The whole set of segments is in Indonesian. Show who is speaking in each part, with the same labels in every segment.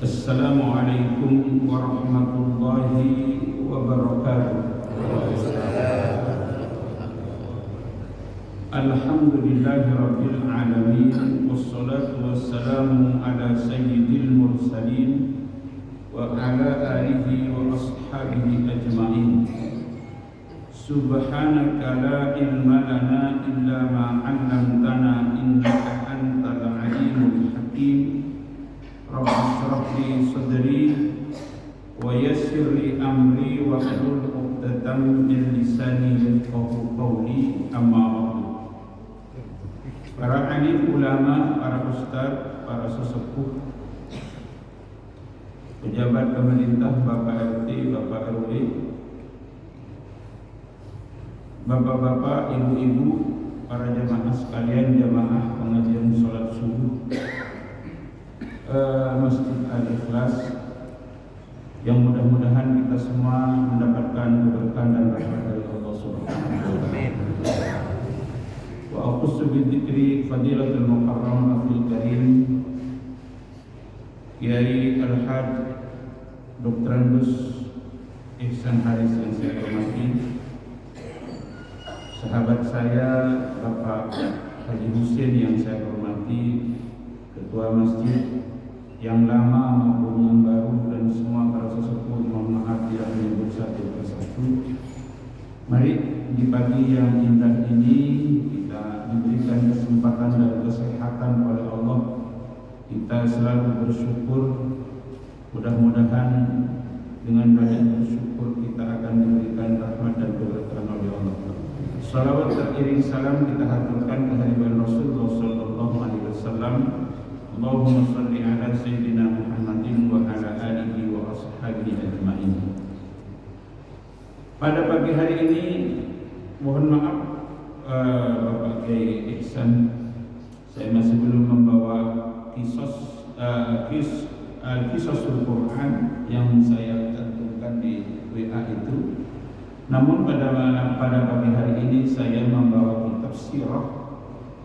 Speaker 1: Assalamualaikum warahmatullahi wabarakatuh. Alhamdulillahi rabbil alamin, wassalatu wassalamu ala sayyidil mursalin wa ala alihi wa ashabihi ajma'in. Subhanaka la ilma lana illa ma 'allamtana innaka antal alimul hakim. Rabbi shrah li sadri wa yassir li amri wa hlul 'uqdatam min lisani yafqahu qawli. Amma ba'du. Para alim ulama, para ustaz, para sesepuh, pejabat pemerintah, Bapak RT, Bapak RW, Bapak-bapak, ibu-ibu, para jamaah sekalian, jamaah pengajian sholat subuh Masjid Al-Ikhlas, yang mudah-mudahan kita semua mendapatkan keberkahan dan rahmat dari Allah Subhanahu wa taala. Wa aqussu bi dzikri fadilatul mukarram afil karim Kiai Al-Haj Dr. Andus Ihsan Haris yang saya hormati, sahabat saya Bapak Haji Husin yang saya hormati, ketua masjid yang lama maupun yang baru, dan semua para sesepuh, mohon maaf tidak menyebut satu persatu. Mari di pagi yang indah ini kita diberikan kesempatan dan kesehatan oleh Allah. Kita selalu bersyukur. Mudah-mudahan dengan banyak bersyukur kita akan diberikan rahmat dan keberkahan oleh Allah. Salawat teriring salam kita haturkan kehadiran Rasulullah sallallahu alaihi wasallam. Allahumma shalli ala sayyidina Muhammadin wa ala alihi wa ashabihi ajma'in. Pada pagi hari ini mohon maaf Bapak Kiai Ihsan, saya masih belum membawa kisosul Quran yang saya tentukan di WA itu. Namun pada pagi hari ini saya membawa kitab sirah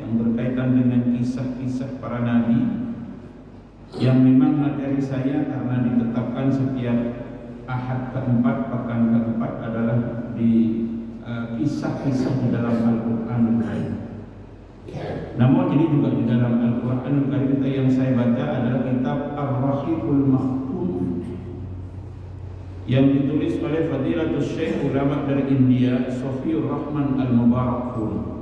Speaker 1: yang berkaitan dengan kisah-kisah para nabi, yang memang materi saya karena ditetapkan setiap Ahad keempat, pekan keempat adalah di kisah-kisah di dalam Al-Quranul Karim. Namun ini juga di dalam Al-Quranul Karim yang saya baca adalah kitab Ar-Rahiqul Makhtum yang ditulis oleh Fadilatul Syekh ulama dari India, Sofiur Rahman Al-Mubarakfur.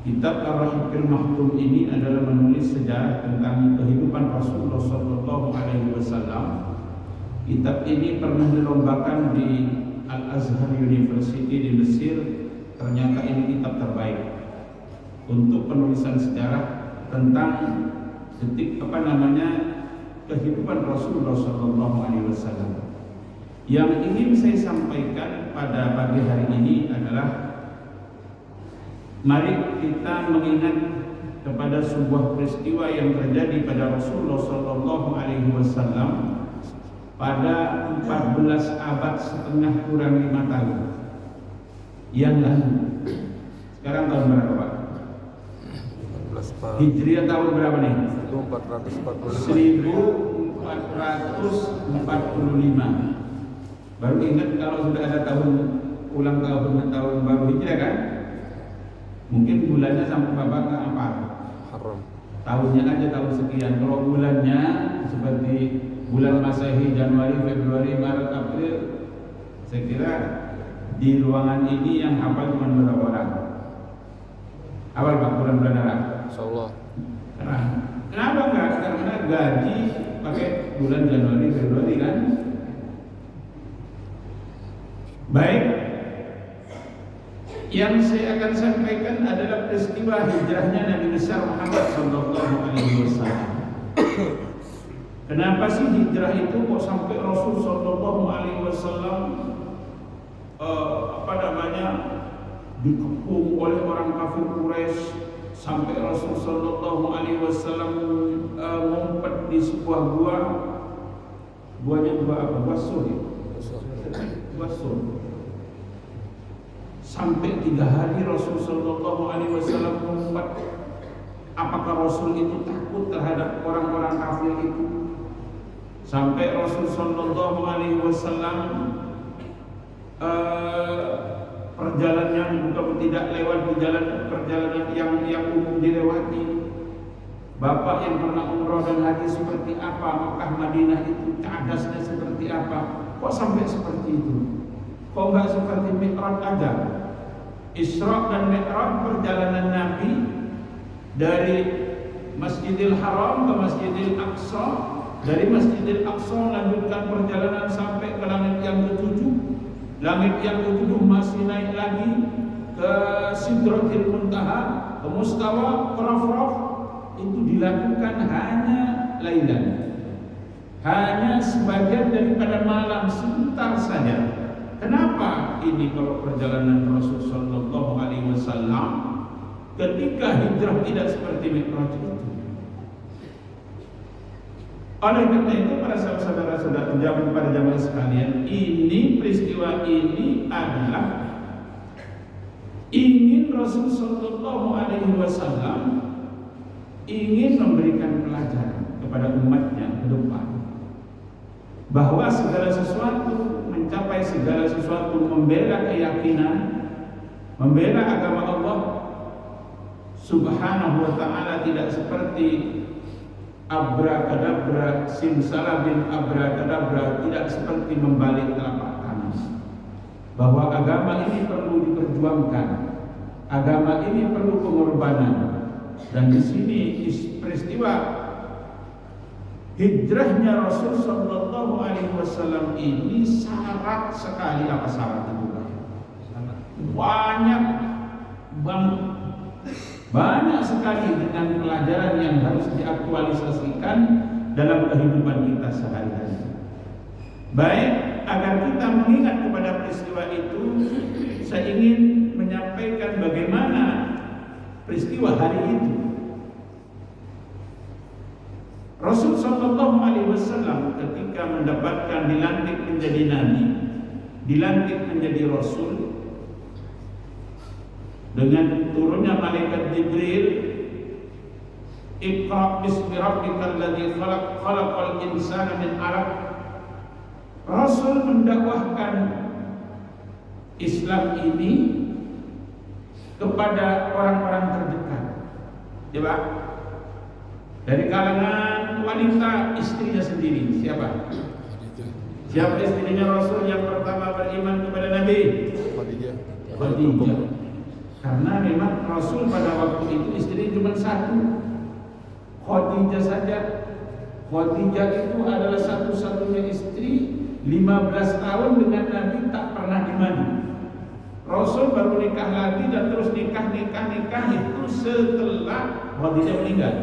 Speaker 1: Kitab Ar-Rahiqul Makhtum ini adalah menulis sejarah tentang kehidupan Rasulullah sallallahu alaihi wasallam. Kitab ini pernah dilombakan di Al-Azhar University di Mesir. Ternyata ini kitab terbaik untuk penulisan sejarah tentang kehidupan Rasulullah sallallahu alaihi wasallam. Yang ingin saya sampaikan pada pagi hari ini adalah mari kita mengingat kepada sebuah peristiwa yang terjadi pada Rasulullah sallallahu alaihi wasallam pada 14 abad setengah kurang 5 tahun yang lalu. Sekarang tahun berapa, Pak? Hijriah tahun berapa nih? 1445. Baru ingat kalau sudah ada tahun ulang tahun baru Hijriah kan? Mungkin bulannya sampai Bapak nggak apa? Haram. Tahunnya aja tahun sekian. Kalau bulannya seperti bulan Masehi, Januari, Februari, Maret, April, saya kira di ruangan ini yang hafal cuma berapa orang? Awal Pak, bulan-bulan Arab. Insyaallah. Kenapa enggak? Karena gaji pakai bulan Januari, Februari kan? Baik. Yang saya akan sampaikan adalah peristiwa hijrahnya Nabi besar Muhammad sallallahu alaihi wasallam. Kenapa sih hijrah itu kok sampai Rasul sallallahu alaihi wasallam dikepung oleh orang kafir Quraisy, sampai Rasul sallallahu alaihi wasallam ngumpet di sebuah gua. Guanya gua apa? Gua Sur. Sampai 3 hari Rasul sallallahu alaihi wasallam ngumpet. Apakah Rasul itu takut terhadap orang-orang kafir itu? sampai Rasul Sallallahu Alaihi Wasallam perjalanannya bukan tidak lewat di perjalanan yang umum dilewati. Bapak yang pernah umroh dan haji seperti apa, Makkah Madinah itu cadasnya seperti apa? Kok sampai seperti itu? Kok enggak seperti Mi'raj aja? Isra dan Mi'raj perjalanan Nabi dari Masjidil Haram ke Masjidil Aqsa, dari Masjidil Aqsa melanjutkan perjalanan sampai ke langit yang ketujuh. Langit yang ketujuh masih naik lagi ke Sidratil Muntaha, ke Mustawa, ke Rafraf. Itu dilakukan hanya lailan, hanya sebagian daripada malam, sebentar saja. Kenapa ini? Kalau perjalanan Rasul Sallallahu Alaihi Wasallam ketika hijrah tidak seperti Mi'raj itu. Oleh karena itu, para saudara-saudara pada jamaah sekalian, ini peristiwa ini adalah ingin Rasul Sallallahu Alaihi Wasallam ingin memberikan pelajaran kepada umatnya ke depan, bahwa segala sesuatu, mencapai segala sesuatu, membela keyakinan, membela agama Allah Subhanahu wa ta'ala tidak seperti abrakadabra, simsalabim abrakadabra, tidak seperti membalik telapak tangan. Bahwa agama ini perlu diperjuangkan, agama ini perlu pengorbanan. Dan di sini peristiwa hijrahnya Rasul Sallallahu Alaihi Wasallam ini syarat sekali. Apa syarat itu? Banyak sekali dengan pelajaran yang harus diaktualisasikan dalam kehidupan kita sehari-hari. Baik, agar kita mengingat kepada peristiwa itu, saya ingin menyampaikan bagaimana peristiwa hari itu. Rasul Sallallahu Alaihi Wasallam ketika mendapatkan dilantik menjadi nabi, dilantik menjadi rasul, dengan turunnya malaikat Jibril, Iqra bismi rabbikal ladzi khalaq, khalaqal insana min 'alaq. Rasul mendakwahkan Islam ini kepada orang-orang terdekat. Coba, dari kalangan wanita, istrinya sendiri. Siapa? Siapa istrinya Rasul yang pertama beriman kepada Nabi? Khadijah. Karena memang Rasul pada waktu itu istrinya cuma satu, Khadijah saja. Khadijah itu adalah satu-satunya istri 15 tahun dengan Nabi tak pernah dimandi. Rasul baru nikah lagi dan terus nikah itu setelah Khadijah meninggal.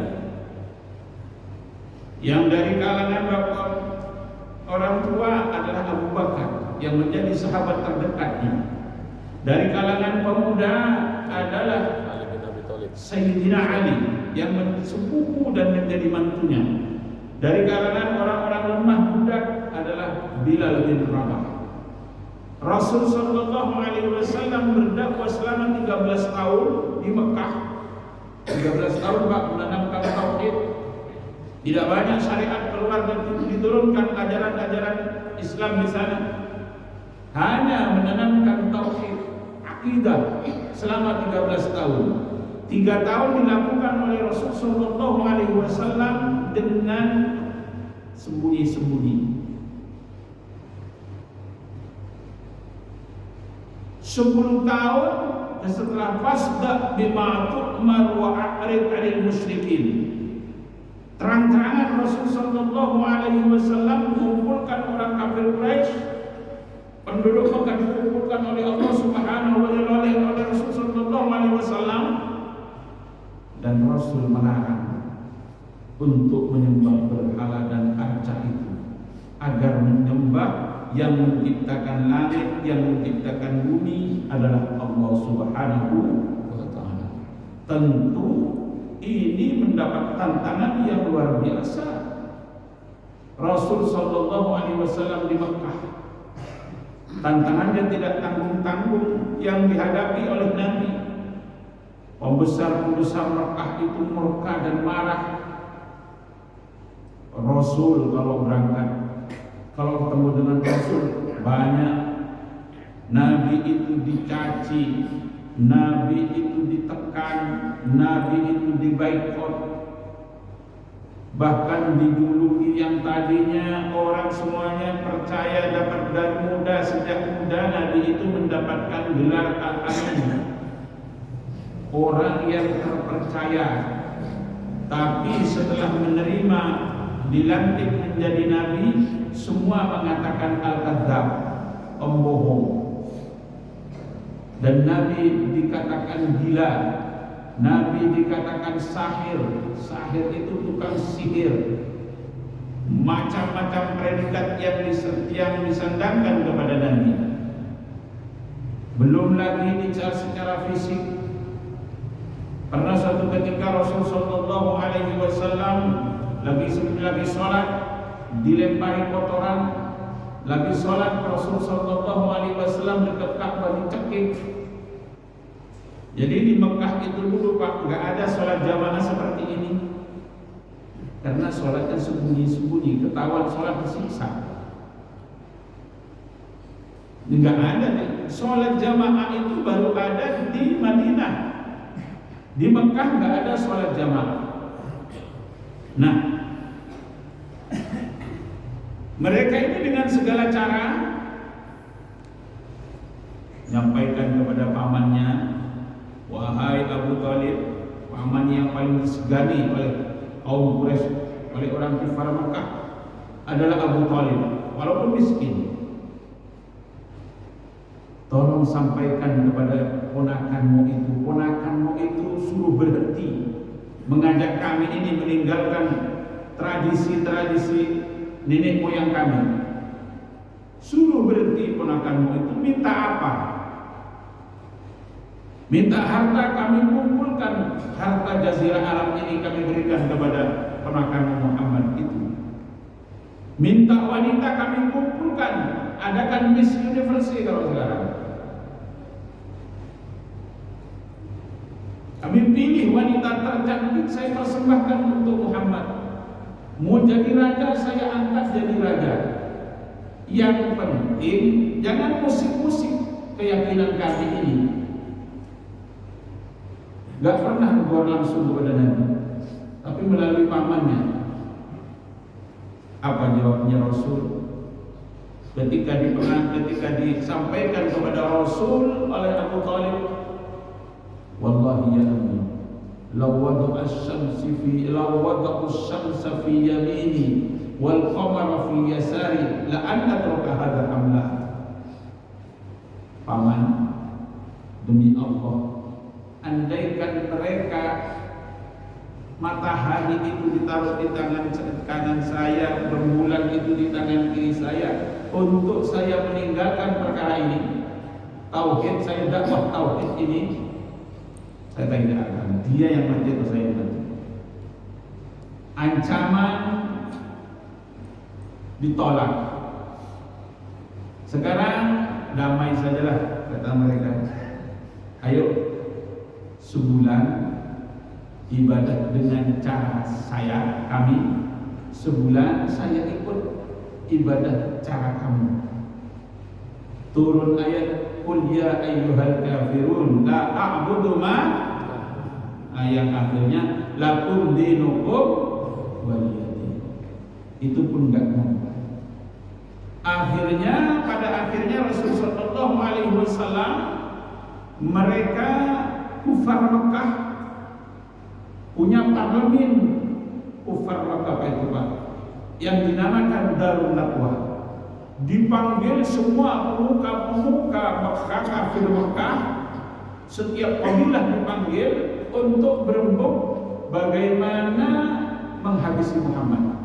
Speaker 1: Yang dari kalangan bapak orang tua adalah Abu Bakar yang menjadi sahabat terdekatnya. Dari kalangan pemuda adalah Sayyidina Ali yang sepupu dan menjadi mantunya. Dari kalangan orang-orang lemah budak adalah Bilal bin Rabah. Rasul Sallallahu Alaihi Wasallam berdakwah selama 13 tahun di Mekah. 13 tahun Pak menanamkan tauhid. Tidak banyak syariat keluar dan diturunkan ajaran-ajaran Islam di sana. Hanya menanamkan tauhid, akidah selama 13 tahun. 3 tahun dilakukan oleh Rasul Sallallahu Alaihi Wasallam dengan sembunyi-sembunyi. 10 tahun setelah fasda bima tu'mar wa a'rid 'anil musyrikin. Terang-terangan Rasul Sallallahu Alaihi Wasallam mengumpulkan orang kafir Quraisy. Penduduk Mekah dikumpulkan oleh Allah Subhanahu wa ta'ala oleh Rasul Sallallahu Alaihi Wasallam, dan Rasul melarang untuk menyembah berhala dan arca itu, agar menyembah yang menciptakan langit, yang menciptakan bumi adalah Allah Subhanahu wa ta'ala. Tentu ini mendapat tantangan yang luar biasa. Rasul Sallallahu Alaihi Wasallam di Mekah, tantangannya tidak tanggung-tanggung yang dihadapi oleh Nabi. Pembesar-pembesar Mekah itu murka dan marah. Rasul kalau berangkat kalau ketemu dengan Rasul banyak. Nabi itu dicaci, Nabi itu ditekan, Nabi itu diboikot, bahkan dijuluki yang tadinya orang semuanya percaya dapat dari muda, sejak muda Nabi itu mendapatkan gelar Al-Amin, orang yang terpercaya. Tapi setelah menerima dilantik menjadi Nabi, semua mengatakan Al-Kadzdzab, pembohong. Dan Nabi dikatakan gila, Nabi dikatakan sahir. Sahir itu tukang sihir. Macam-macam predikat yang disandangkan kepada Nabi. Belum lagi dicari secara fisik. Pernah suatu ketika Rasul sallallahu alaihi wasallam lagi sholat, dilempari kotoran. Lagi sholat, Rasul sallallahu alaihi wasallam dekat Ka'bah dicekik. Jadi di Mekah itu dulu Pak, nggak ada sholat jamaah seperti ini. Karena sholatnya sembunyi-sembunyi, ketahuan sholat disiksa. Nggak ada nih. Sholat jamaah itu baru ada di Madinah. Di Mekah nggak ada sholat jamaah. Nah, mereka ini dengan segala cara menyampaikan kepada pamannya, wahai Abu Thalib, paman yang paling disegani oleh kaum Quraisy, oleh orang kafir Makkah adalah Abu Thalib, walaupun miskin. Tolong sampaikan kepada ponakanmu itu suruh berhenti mengajak kami ini meninggalkan tradisi-tradisi nenek moyang kami. Suruh berhenti ponakanmu itu. Minta apa? Minta harta, kami kumpulkan harta Jazirah Arab ini, kami berikan kepada ponakan Muhammad itu. Minta wanita, kami kumpulkan, adakan Miss University kalau sekarang. Kami pilih wanita tercantik, saya persembahkan untuk Muhammad. Mau jadi raja, saya angkat jadi raja. Yang penting jangan musik-musik keyakinan kami ini. Gak pernah keluar langsung kepada Nabi, tapi melalui pamannya. Apa jawabnya Rasul? Ketika disampaikan kepada Rasul oleh Abu Thalib, wallahi ya Abi, law wada'a asy-syamsa fi yamini wal qamara fi yasari la an atraka hadha amla. Paman, demi Allah, andaikan mereka matahari itu ditaruh di tangan kanan saya, rembulan itu di tangan kiri saya, untuk saya meninggalkan perkara ini, tauhid, saya dakwah tauhid ini, saya tidak akan. Dia yang mati atau saya yang mati. Ancaman ditolak. Sekarang damai sajalah, kata mereka. Ayo sebulan ibadah dengan cara kami, sebulan saya ikut ibadah cara kamu. Turun ayat qul ya ayyuhal kafirun la a'budu ma, ayat akhirnya lakum dinukum waliyadin. Itu pun enggak mau. Pada akhirnya Rasulullah sallallahu alaihi wasallam, mereka kufar Mekah punya parlemen. Kufar Mekah itu Pak, yang dinamakan Darun Nadwah. Dipanggil semua pemuka Mekah, kafir Mekah, setiap kabilah dipanggil untuk berembuk bagaimana menghabisi Muhammad.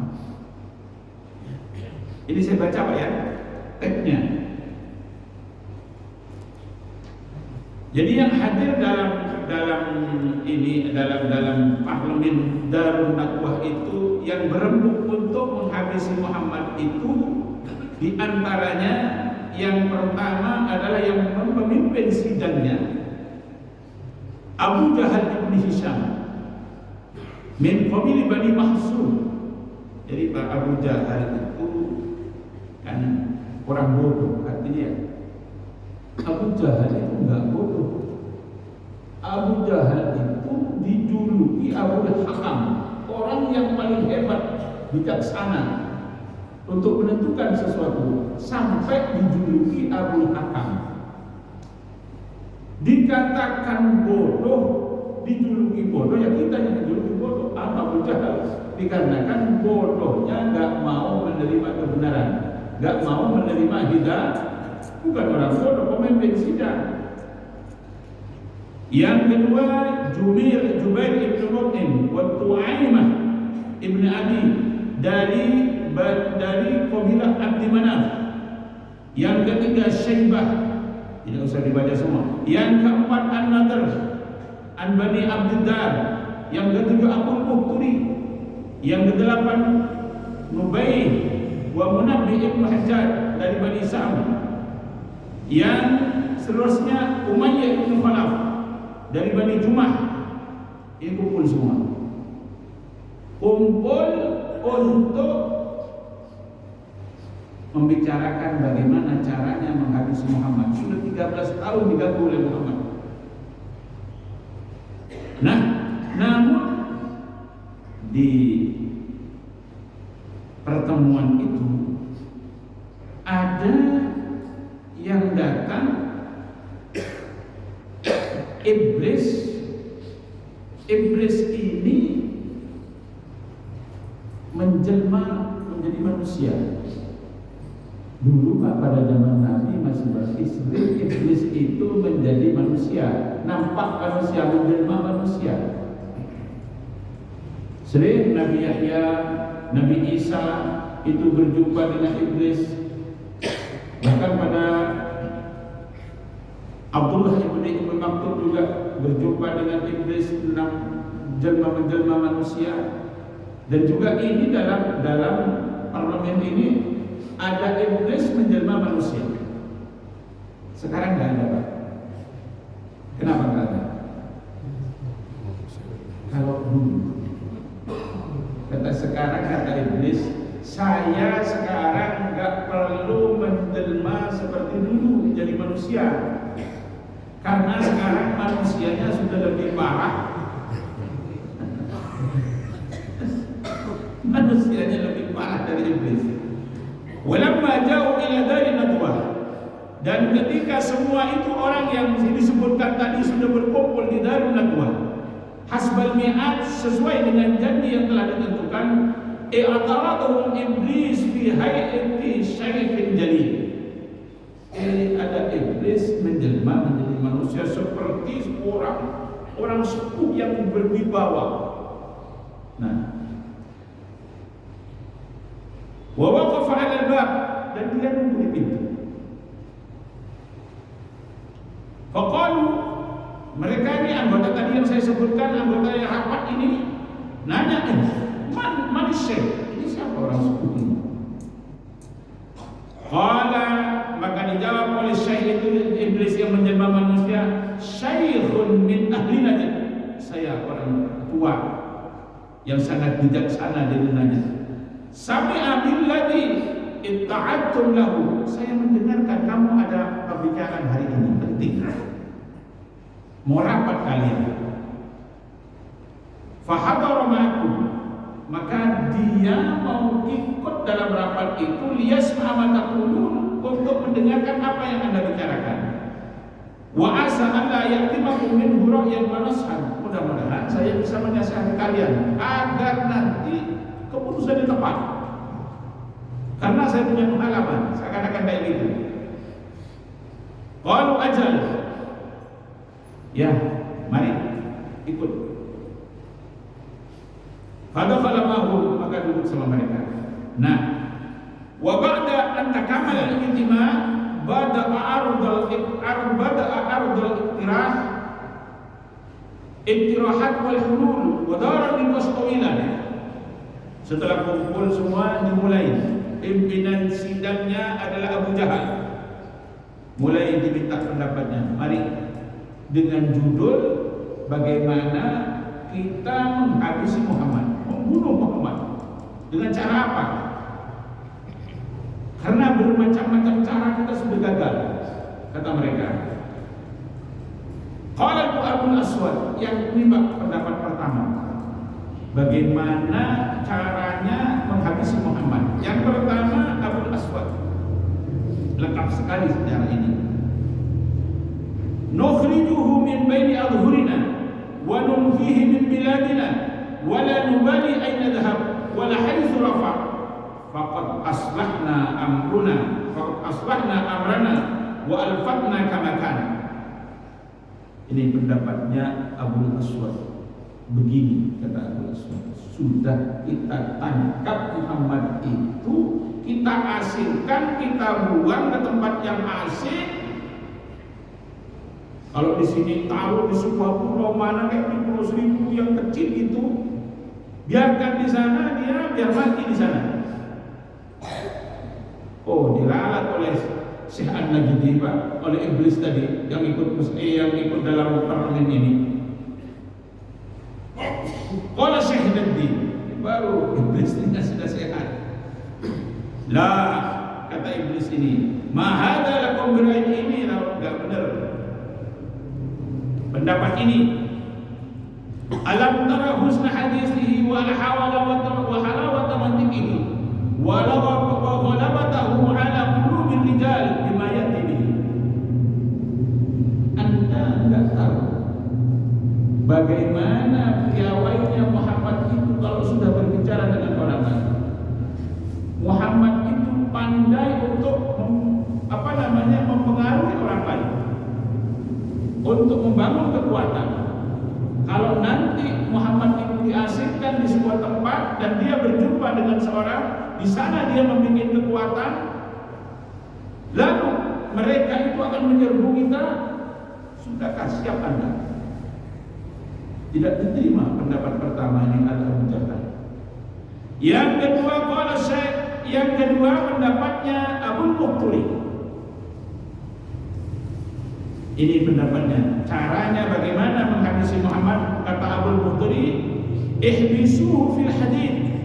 Speaker 1: Ini saya baca Pak ya, teksnya. Jadi yang hadir dalam parlemen Darun Nadwah itu, yang berembuk untuk menghabisi Muhammad itu, di antaranya yang pertama adalah yang memimpin sidangnya Abu Jahal bin Hisham min qabili Bani Mahsum. Jadi Pak Abu Jahal itu dikatakan orang bodoh. Artinya Abu Jahal itu enggak bodoh. Abu Jahal itu dijuluki Abul Hakam, orang yang paling hebat, bijaksana untuk menentukan sesuatu, sampai dijuluki Abul Hakam. Dikatakan bodoh, dijuluki bodoh, ya kita yang dijuluki bodoh. Abu Jahal dikarenakan bodohnya nggak mau menerima kebenaran, nggak mau menerima hidayah. Bukan orang bodoh, pemimpin sidang. Yang kedua, Jubair ibn Mut'im wa Tu'aimah ibn Adi dari kabilah Abdi Manaf. Yang ketiga, Syaibah, tidak usah dibaca semua. Yang keempat, An-Nadr an Bani Abdiddar. Yang ketujuh, Abul Muhturi. Yang kedelapan, Nubayh wa Munabbih ibn Hajjaj dari Bani Sa'am. Yang seterusnya, Umayyah ibn Khalaf dari Bani Jumah. Ini kumpul semua, kumpul untuk membicarakan bagaimana caranya menghabisi Muhammad. Sudah 13 tahun diganggu oleh Muhammad. Nah, namun di pertemuan itu ada yang datang, Iblis ini menjelma menjadi manusia. Dulu Pak, pada zaman Nabi masih berisri, iblis itu menjadi manusia, nampak manusia, menjelma manusia. Sering Nabi Yahya, Nabi Isa itu berjumpa dengan iblis. Bahkan pada Abdullah ibn Maktum juga berjumpa dengan iblis, menjelma manusia. Dan juga ini dalam parlemen ini ada iblis menjelma manusia. Sekarang nggak ada, Pak. Kenapa nggak ada? Kalau dulu, sekarang kata iblis, saya sekarang nggak perlu menjelma seperti dulu menjadi manusia, karena sekarang manusianya sudah lebih parah. Manusianya lebih parah dari iblis. Walamma jauh ila dari nadwah, dan ketika semua itu orang yang disebutkan tadi sudah berkumpul di Darun Nadwah, hasbal mi'at, sesuai dengan janji yang telah ditentukan, i'taradahum iblis fi hayati syaikhin jalil. Ada iblis menjelma menjadi manusia seperti orang sepuh yang berwibawa. Nah, wa waqafa 'ala al-bab, dan dia nunggu di pintu. Faqalu, mereka ini anggota tadi yang saya sebutkan, anggota yang rapat ini nanya, man syekh, ini siapa orang sepuh ini? Qala, maka dijawab oleh syekh itu, iblis yang menjelma manusia, syaikhun min ahli Najd, saya orang tua yang sangat bijaksana di dunia. Sami'a billadhi itta'adtum lahu, saya mendengarkan kamu ada pembicaraan hari ini penting, mau rapat kalian. Fahadara ma'akum, maka dia mau ikut dalam rapat itu, liyasma'a ma taqulun, untuk mendengarkan apa yang Anda bicarakan. Wa asa an la ya'timakum min ra'yan wa nashan, mudah-mudahan saya bisa menasihati kalian agar nanti keputusan yang tepat, karena saya punya pengalaman, seakan-akan kayak gitu. Qalu ajal, ya mari ikut. Fadakhala ma'hum, maka duduk sama mereka. Nah, wa ba'da an takamala al-ijtima' bada'a ardul iktirahat wal hulul wa darat niqash tawilan. Setelah kumpul semua, dimulai. Pimpinan sidangnya adalah Abu Jahal. Mulai diminta pendapatnya. Mari, dengan judul bagaimana kita menghabisi Muhammad, membunuh Muhammad. Dengan cara apa? karena bermacam-macam cara kita sudah gagal, kata mereka. Qala Abu Aswad, yang ini pendapat pertama. Bagaimana caranya menghabisi Muhammad? Yang pertama Abu Aswad, lengkap sekali sejarah ini. Nukhrijuhu min baini adhurina wa nunfihi min biladina wa la nubali aina dhahab wa la haythu rafa faqad aslahna amrana wa alfatna kama kana. Ini pendapatnya Abu Aswad. Begini kata Abu Aswad, sudah kita tangkap Muhammad itu, kita asingkan, kita buang ke tempat yang asing. Kalau di sini taruh di sebuah pulau mana kayak di Pulau Seribu yang kecil itu, biarkan di sana, dia biar mati di sana. Oh, diralat oleh Syekh An-Najdi, Pak, oleh iblis tadi yang ikut dalam parlemen ini. Kalau Syekh An-Najdi baru iblis ini sudah sehat. Lah, kata iblis ini, ma hadza lakum bira'in, ini enggak benar pendapat ini. Alam tara husna hadisihi wa halawata mantiqihi wa ghalabatahu ala qulubil rijal bima yati bihi. Anda enggak tahu bagaimana piawainya Muhammad itu kalau sudah berbicara dengan orang lain. Muhammad itu pandai untuk mempengaruhi orang lain, untuk membangun kekuatan. Kalau nanti Muhammad itu diasingkan di sebuah tempat dan dia berjumpa dengan seorang, di sana dia membuat kekuatan, lalu mereka itu akan menyerbu kita, sudahkah siap Anda? Tidak diterima pendapat pertama ini Abu Jahal. Yang kedua, pendapatnya Abu Muhturi. Ini pendapatnya. Caranya bagaimana menghabisi Muhammad? Kata Abu Muhturi, ihbisuhu fil hadid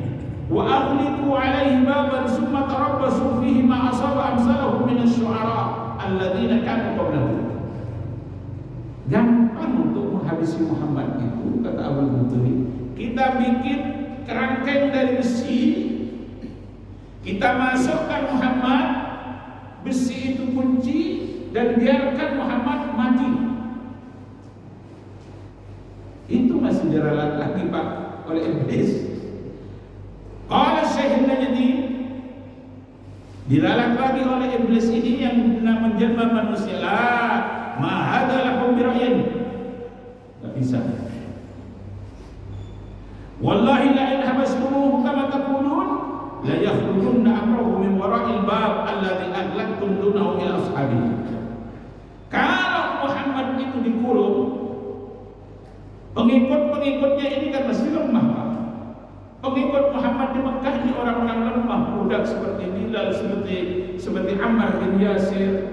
Speaker 1: wa aghliqu alaihi baban summa tarabbasu fihi ma asaba amsalahu min asy-syu'ara alladziina kanu qablahu. Gampang untuk menghabisi Muhammad itu, kata Abu Muhturi, kita bikin kerangkeng dari besi, kita masukkan Muhammad, besi itu kunci, dan biarkan Muhammad mati. Itu masih diralat lagi, Pak, oleh iblis. Qala Syekh An-Najdi, diralat lagi oleh iblis ini yang menjelma manusia. Lah, ma hadza lakum bira'in. Tak bisa. Wallahi la in habastumuhu kama taqulun la yakhrujunna amruhu min wara'il bab alladhi aglaqtum dunahu ila ashabihi. Kalau Muhammad itu dikurung, pengikut-pengikutnya ini kan masih lemah, Pak. Pengikut Muhammad di Mekah ini orang-orang lemah, budak seperti Bilal, seperti Ammar bin Yasir,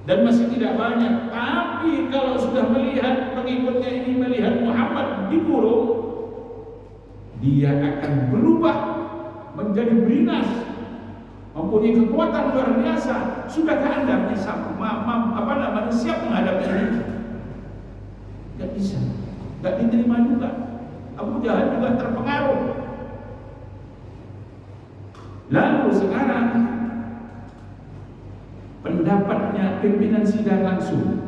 Speaker 1: dan masih tidak banyak. Tapi kalau sudah melihat pengikutnya ini melihat Muhammad dikurung, dia akan berubah menjadi beringas, mempunyai kekuatan luar biasa. Sudahkah Anda siap menghadapi ini? Tidak bisa, tidak diterima juga. Abu Jahal juga terpengaruh. Lalu sekarang pendapatnya pimpinan sidang langsung.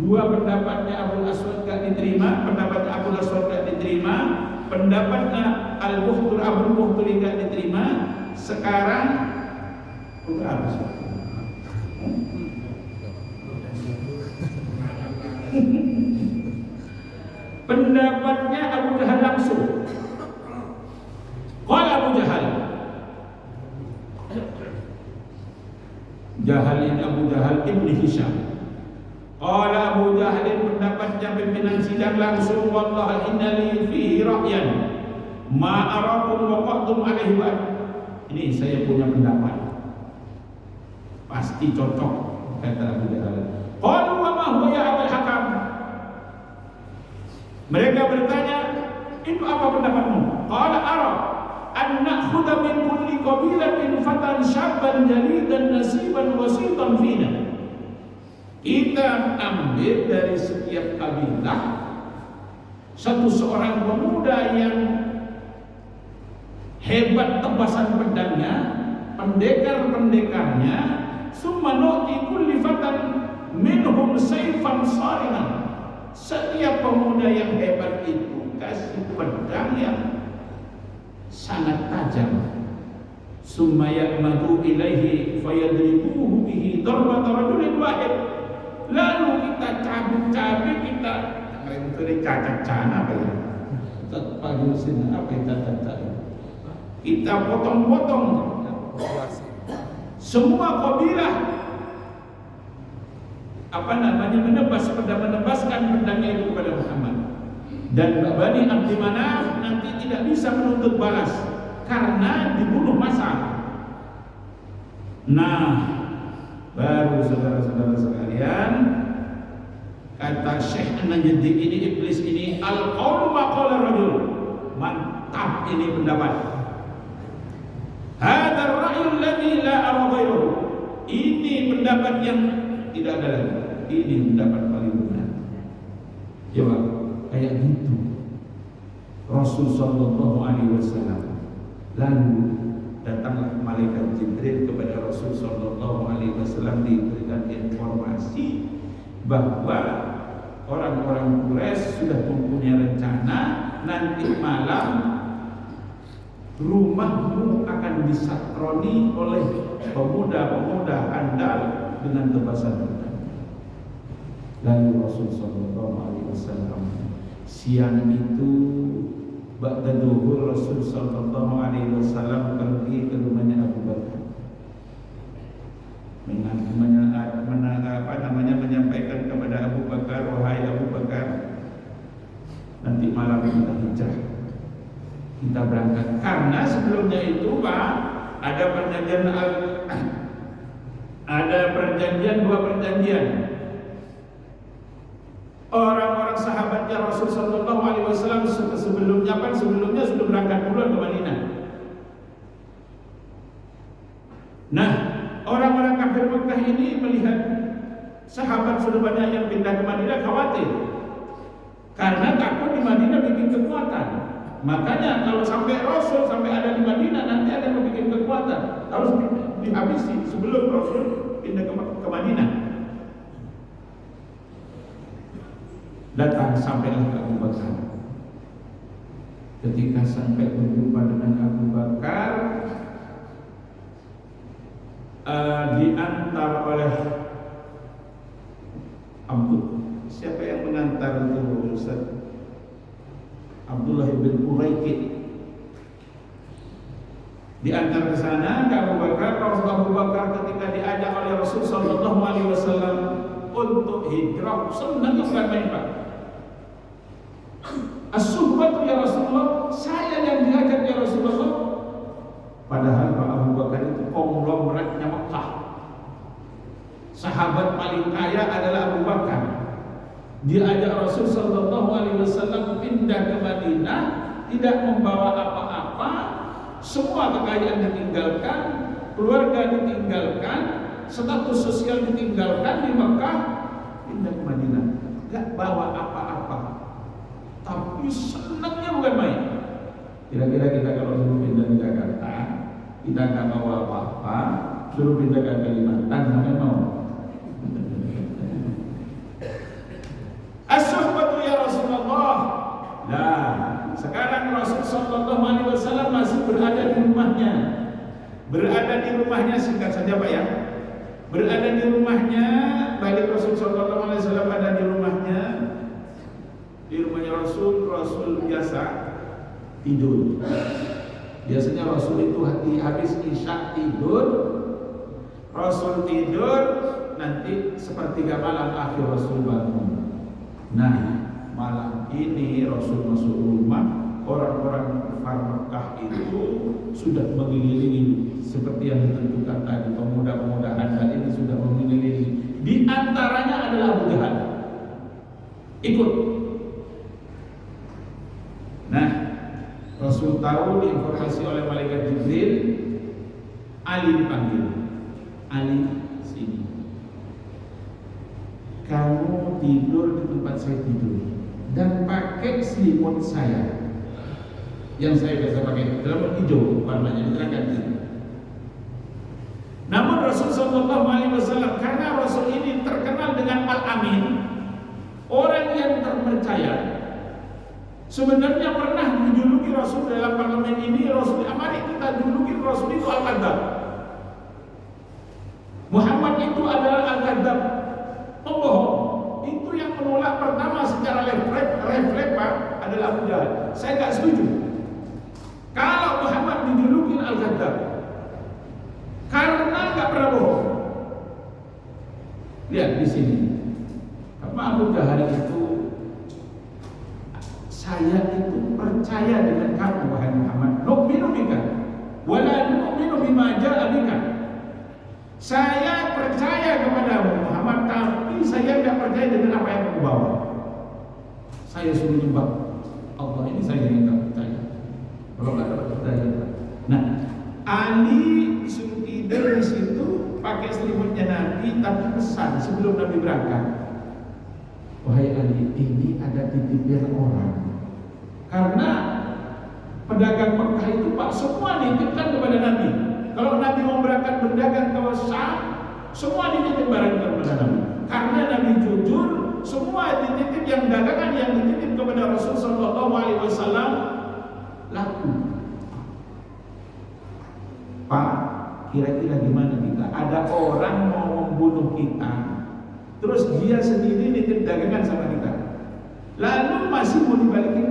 Speaker 1: Dua pendapatnya Abu Aswad tidak diterima, pendapatnya Abu Aswad tidak diterima, pendapatnya Abu Muhturi tidak diterima. Sekarang udah habis. Pendapatnya Abu Jahal langsung. Qala Abu Jahal. Jahal ini Abu Jahal ibni Hisham. Qala Abu Jahal, pendapatnya pimpinan sidang langsung, wallahi inna li fihi ra'yan ma arakum waqatum alaihi wa. Ini saya punya pendapat, pasti cocok, kata Abu Jahal. Qalu wa ma huwa ya Abul Hakam. Mereka bertanya, itu apa pendapatmu? Qala ara an na'khudha min kulli qabilatin fatan syabban jalidan nasiban wasitan fina. Kita ambil dari setiap kabilah satu seorang pemuda yang hebat tebasan pedangnya, pendekar-pendekarnya, summa nu'ti kulli fatan minhum sayfan sariman. Setiap pemuda yang hebat itu kasih pedang yang sangat tajam. Summa ya'madu ilaihi fayadribuhu bihi darbata rajulin wahid. Lalu kita cabik-cabik, kita itu cacat-cacat apa ya? Pagusin apa itu cacat-cacat? Kita potong-potong. Semua kabilah menebaskan pedangnya itu kepada Muhammad. Dan Bani Abdi Manaf nanti tidak bisa menuntut balas karena dibunuh massal. Nah, baru saudara-saudara sekalian, kata Syekh An-Najdi ini, iblis ini, al-qaulu ma qala rajul. Mantap ini pendapat. Hadza ar-ra'yu alladhi la ara ghairuhu. Ini pendapat yang tidak ada lagi. Ini pendapat paling benar. Coba kayak gitu Rasul sallallahu alaihi wasallam. Lalu datanglah malaikat Jibril kepada Rasul sallallahu alaihi wasallam, diberikan informasi bahwa orang-orang Quraisy sudah mempunyai rencana nanti malam rumahmu akan disatroni oleh pemuda-pemuda handal dengan tebasan pedang. Lalu Rasul sallallahu alaihi wasallam siang itu ba'da duhur Rasul sallallahu alaihi wasallam pergi ke rumahnya Abu Bakar. Menyampaikan kepada Abu Bakar, wahai Abu Bakar, nanti malam kita hijrah, kita berangkat. Karena sebelumnya itu Pak, ada perjanjian, dua perjanjian. Orang-orang sahabatnya Rasul sallallahu alaihi wasallam sebelumnya sudah berangkat duluan ke Madinah. Nah, orang-orang kafir Mekah ini melihat sahabat sudah banyak yang pindah ke Madinah, khawatir karena takut di Madinah bikin kekuatan. Makanya kalau sampai Rasul sampai ada di Madinah nanti akan membuat kekuatan, harus dihabisi sebelum Rasul pindah ke Madinah. Datang sampailah ke Abu Bakar. Ketika sampai berjumpa dengan Abu Bakar, diantar oleh siapa yang mengantar itu Ustaz? Abdullah bin Uraikid. Diantar ke sana ke Abu Bakar. Abu Bakar ketika diajak oleh Rasul sallallahu alaihi wasallam untuk hijrah, senang bukan main Pak. As-suhbatu ya Rasulullah, saya yang diajak ya Rasulullah. Padahal Pak Abu Bakar itu konglomeratnya Mekah. Sahabat paling kaya adalah Abu Bakar. Diajak Rasul sallallahu alaihi wasallam pindah ke Madinah, tidak membawa apa-apa, semua kekayaan ditinggalkan, keluarga ditinggalkan, status sosial ditinggalkan di Mekah, pindah ke Madinah, enggak bawa apa-apa. Tapi senangnya bukan main. Kira-kira kita kalau suruh pindah di Jakarta, kita nggak bawa apa-apa, suruh pindah ke Kalimantan, sampai mau. As-suhbatu ya Rasulullah. Nah, sekarang Rasul sallallahu alaihi wasallam masih berada di rumahnya. Berada di rumahnya, singkat saja Pak ya. Berada di rumahnya, balik Rasul sallallahu alaihi wasallam ada di rumahnya. Di rumahnya Rasul biasa tidur. Biasanya Rasul itu habis isya tidur. Rasul tidur, nanti sepertiga malam akhir Rasul bangun. Nah, malam ini Rasul masuk rumah, orang-orang kafir Mekah itu sudah mengelilingi seperti yang ditentukan tadi, pemuda-pemuda handal ini sudah mengelilingi. Di antaranya adalah Abu Jahal. Ikut. Nah, Rasul Rasul tahu diinformasi oleh malaikat Jibril, Ali dipanggil. Ali, sini. Kamu tidur di tempat saya tidur dan pakai selimut saya yang saya biasa pakai, selimut hijau warnanya, diterangkan. Namun Rasul Sallallahu Alaihi Wasallam, karena Rasul ini terkenal dengan Al-Amin, orang yang terpercaya, sebenarnya pernah menjuluki Rasul dalam parlemen ini. Rasul, mari kita juluki Rasul itu Al-Kadzab. Muhammad itu adalah Al-Kadzab, pembohong. Itu yang menolak pertama secara refleks Pak adalah Abu Jahal. Saya nggak setuju kalau Muhammad dijuluki Al-Kadzab, karena nggak pernah bohong. Lihat di sini, karena Abu Jahal itu, saya itu percaya dengan kamu wahai Muhammad. Nu'minu bika wala nu'minu bima ja'a bika. Saya percaya kepadamu Muhammad, tapi saya tidak percaya dengan apa yang kamu bawa. Saya suruh nyembah Allah, ini saya yang tak percaya. Kalau nggak dapat percaya. Nah, Ali suruh tidur di situ pakai selimutnya Nabi, tapi pesan sebelum Nabi berangkat, wahai Ali, ini ada titipan orang. Karena pedagang Mekah itu Pak semua dititipkan kepada Nabi. Kalau Nabi mau berangkat berdagang ke Syam, semua dititip barang kepada Nabi. Karena Nabi jujur, semua dititip, yang dagangan yang dititip kepada Rasul Sallallahu Alaihi Wasallam laku. Pak, kira-kira gimana kita? Ada orang mau membunuh kita, terus dia sendiri nitip dagangan sama kita, lalu masih mau dibalikin.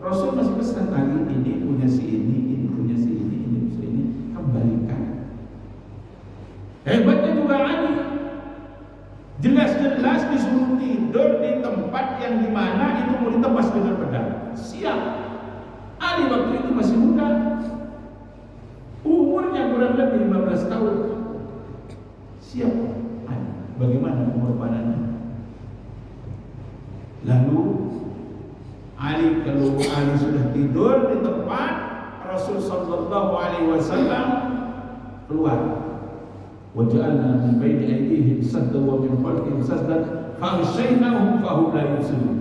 Speaker 1: Rasul masih pesan tadi, ini punya si ini punya si ini punya si ini, kembalikan. Hebatnya juga Ali, jelas-jelas disuruh tidur di tempat yang dimana itu mau ditebas dengan pedang. Siap. Ali waktu itu masih muda, umurnya kurang lebih 15 tahun. Siap. Bagaimana pengorbanannya? Lalu Ali, kalau Ali sudah tidur di tempat, Rasul Sallallahu Alaihi Wasallam keluar. Waja'alna min baini aydihim saddan wa min khalfihim saddan faghshaynahum fahum la yubsirun.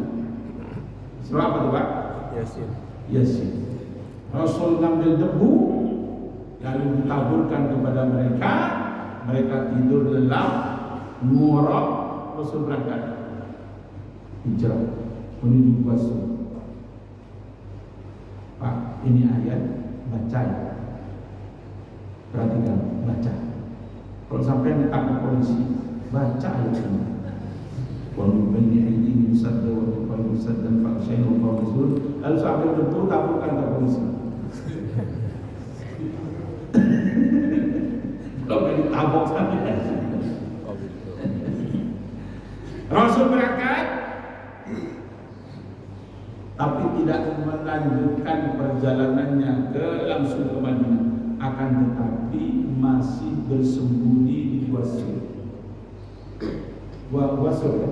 Speaker 1: Surah apa itu Pak? Yasin. Yasin. Rasul ngambil debu lalu ditaburkan kepada mereka, mereka tidur lelap, ngorok. Rasul berangkat hijrah menuju Basra. Pak, ini ayat, baca ya. Perhatikan, baca. Kalau sampai ditangkap polisi, baca ayat ini. Wa min baini aydihim saddan wa min khalfihim saddan faghshaynahum fahum la yubsirun. Lalu sampai betul taburkan ke polisi. Kalau ditabok sampai. Rasul berangkat, tapi tidak melanjutkan perjalanannya langsung ke Madinah, akan tetapi masih bersembunyi di Gua Sur. Gua Sur ya?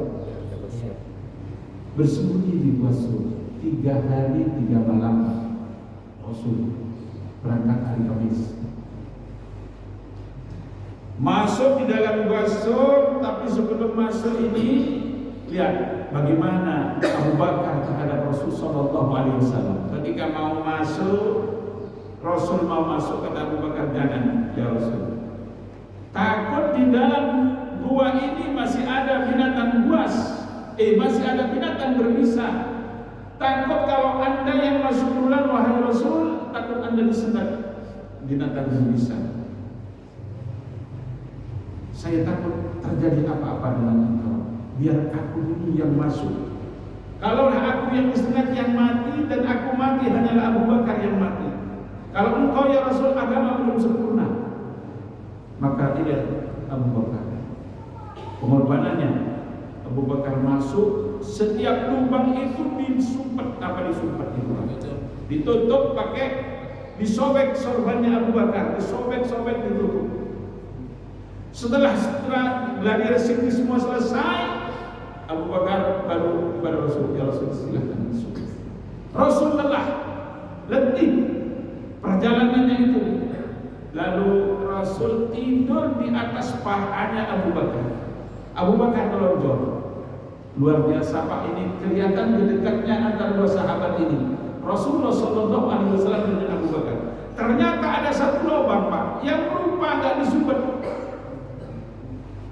Speaker 1: Bersembunyi di Gua Sur 3 hari 3 malam. Rasul berangkat hari Kamis, masuk di dalam Gua Sur, tapi sebelum masuk ini lihat bagaimana Abu Bakar terhadap Rasul Sallallahu Alaihi Wasallam. Ketika mau masuk, Rasul mau masuk, kata Abu Bakar, jangan ya Rasul. Takut di dalam gua ini masih ada binatang buas, masih ada binatang berbisa. Takut kalau anda yang masuk duluan wahai Rasul, takut anda disengat binatang berbisa. Saya takut terjadi apa-apa dengan engkau. Biar aku dulu yang masuk. Kalau aku yang disengat yang mati, dan aku mati, hanyalah Abu Bakar yang mati. Kalau engkau ya Rasul, agama belum sempurna. Maka tidak Abu Bakar. Pengorbanannya, Abu Bakar masuk, setiap lubang itu disumpet. Apa disumpet itu? Ditutup pakai, disobek sorbannya Abu Bakar, disobek-sobek ditutup. Setelah gladi resik semua selesai, Abu Bakar baru kepada Rasul, ya Rasul silahkan masuk. Rasul lelah, letih berhenti perjalanannya itu. Lalu Rasul tidur di atas pahanya Abu Bakar. Abu Bakar melonjak. Luar biasa Pak, ini kelihatan dekatnya antara dua sahabat ini, Rasulullah Shallallahu Alaihi Wasallam dengan Abu Bakar. Ternyata ada satu lubang Pak yang lupa nggak disumbat.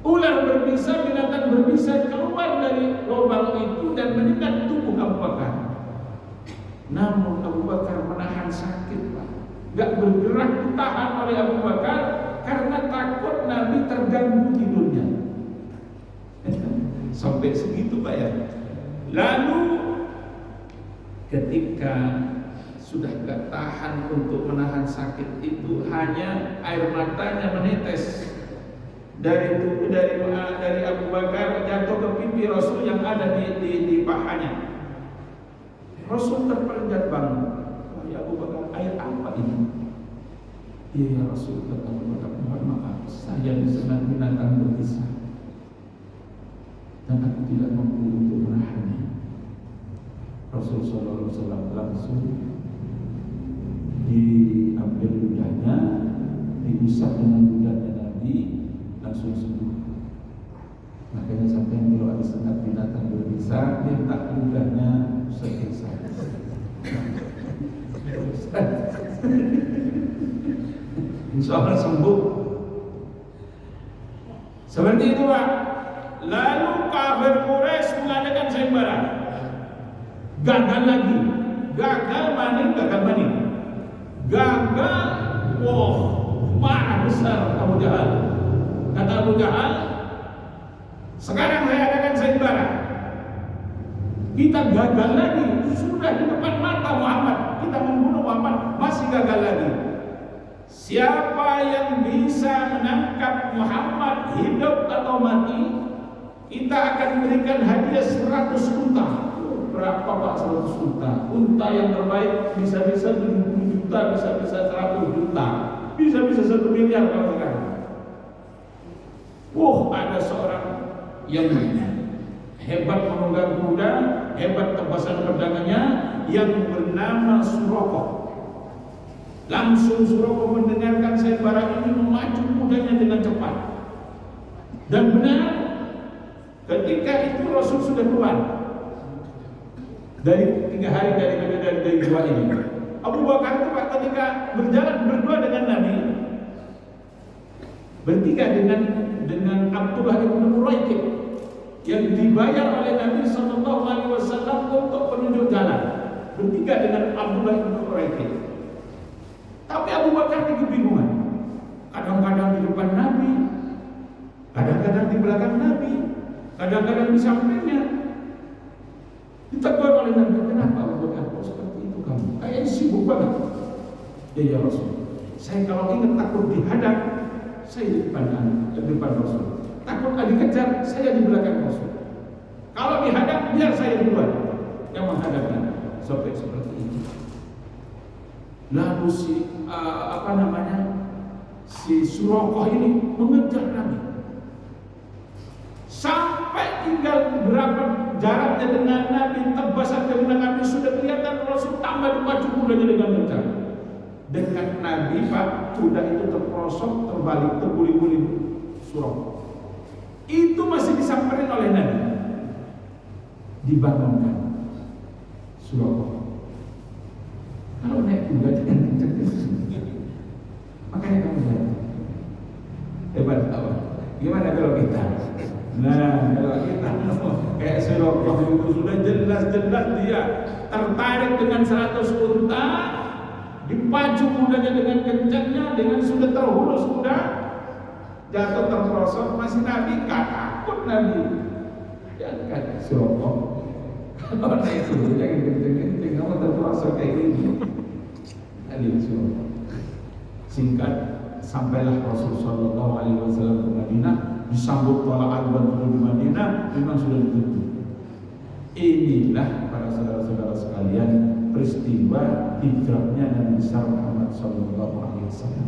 Speaker 1: Ular berbisa, binatang berbisa keluar dari lubang itu dan menyengat tubuh Abu Bakar. Namun Abu Bakar menahan sakit Pak, nggak bergerak, ditahan oleh Abu Bakar karena takut Nabi terganggu tidurnya. Sampai segitu Pak ya. Lalu ketika sudah gak tahan untuk menahan sakit itu, hanya air matanya menetes dari Abu Bakar jatuh ke pipi Rasul yang ada di pahanya. Rasul terperanjat bangun. Wahai Abu Bakar, air apa ini? Iya ya Rasul, kata Abu Bakar, mohon maaf, saya disengat binatang berbisa dan aku tidak mampu untuk menahannya. Rasul Sallallahu Alaihi Wasallam langsung diambil ludahnya, diusap dengan ludahnya Nabi, langsung sembuh. Makanya sampai kalau ada sengat binatang berbisa, minta ludahnya selesai. Insya Allah sembuh. Seperti itu Pak. Lalu kafir Quraisy mengadakan sayembara. Gagal lagi. Gagal maning. Gagal. Wah, marah besar Abu Jahal. Kata Abu Jahal, sekarang saya adakan sayembara. Kita gagal lagi. Sudah di depan mata Muhammad, kita membunuh Muhammad, masih gagal lagi. Siapa yang bisa menangkap Muhammad hidup atau mati, kita akan berikan hadiah 100 unta. Berapa Pak 100 unta? Unta yang terbaik bisa-bisa 70 juta, bisa-bisa 100 juta, bisa-bisa 1 miliar kalau sekarang. Ada seorang yang hebat menunggang kuda, hebat tebasan pedangnya, yang bernama Suraqah. Langsung Suraqah mendengarkan sayembara ini, memacu kudanya dengan cepat. Dan benar, ketika itu Rasul sudah keluar dari 3 hari dari gua ini. Abu Bakar itu Pak, ketika berjalan berdua dengan Nabi, bertiga dengan Abdullah bin Uraiqib yang dibayar oleh Nabi Sallallahu Alaihi Wasallam untuk penunjuk jalan, bertiga dengan Abdullah bin Uraiqib. Tapi Abu Bakar kebingungan. Kadang-kadang di depan Nabi, kadang-kadang di belakang Nabi, kadang-kadang di sampingnya. Ditegur oleh Nabi, kenapa Abu Bakar kok seperti itu kamu? Kayaknya sibuk banget. Ya Rasul, saya kalau ingat takut dihadap, saya di depan Rasul. Takut dikejar, saya di belakang Rasul. Kalau dihadap, biar saya duluan yang menghadapnya. Sampai seperti itu. Lalu si Suraqah ini mengejar Nabi. Sampai tinggal berapa jaraknya dengan Nabi, tebasan dengan Nabi, sudah kelihatan Rasul tambah dipacu kudanya dengan kencang. Dengan Nabi Pak, kuda itu terprosok, terbalik, terguling-guling Suraqah. Itu masih disamperin oleh Nabi. Dibangunkan Suraqah. Kalau naik kuda jangan kencang. Makanya kamu lihat hebat apa? Gimana kalau kita? Nah, kalau kita kayak Suraqah itu sudah jelas-jelas dia tertarik dengan 100 unta, dipacu kudanya dengan kencangnya, dengan sudah terhulus kuda, jatuh terprosok, masih Nabi nggak takut Nabi. Jangan Suraqah. Kalau naik kuda jangan kencang-kencang, kamu terprosok kayak gini. Adik Suraqah. Singkat, sampailah Rasul Sallallahu Alaihi Wasallam ke Madinah, disambut tolak Badr di Madinah, memang sudah ditutup. Inilah para saudara-saudara sekalian peristiwa hijrahnya Nabi besar Muhammad Sallallahu Alaihi Wasallam.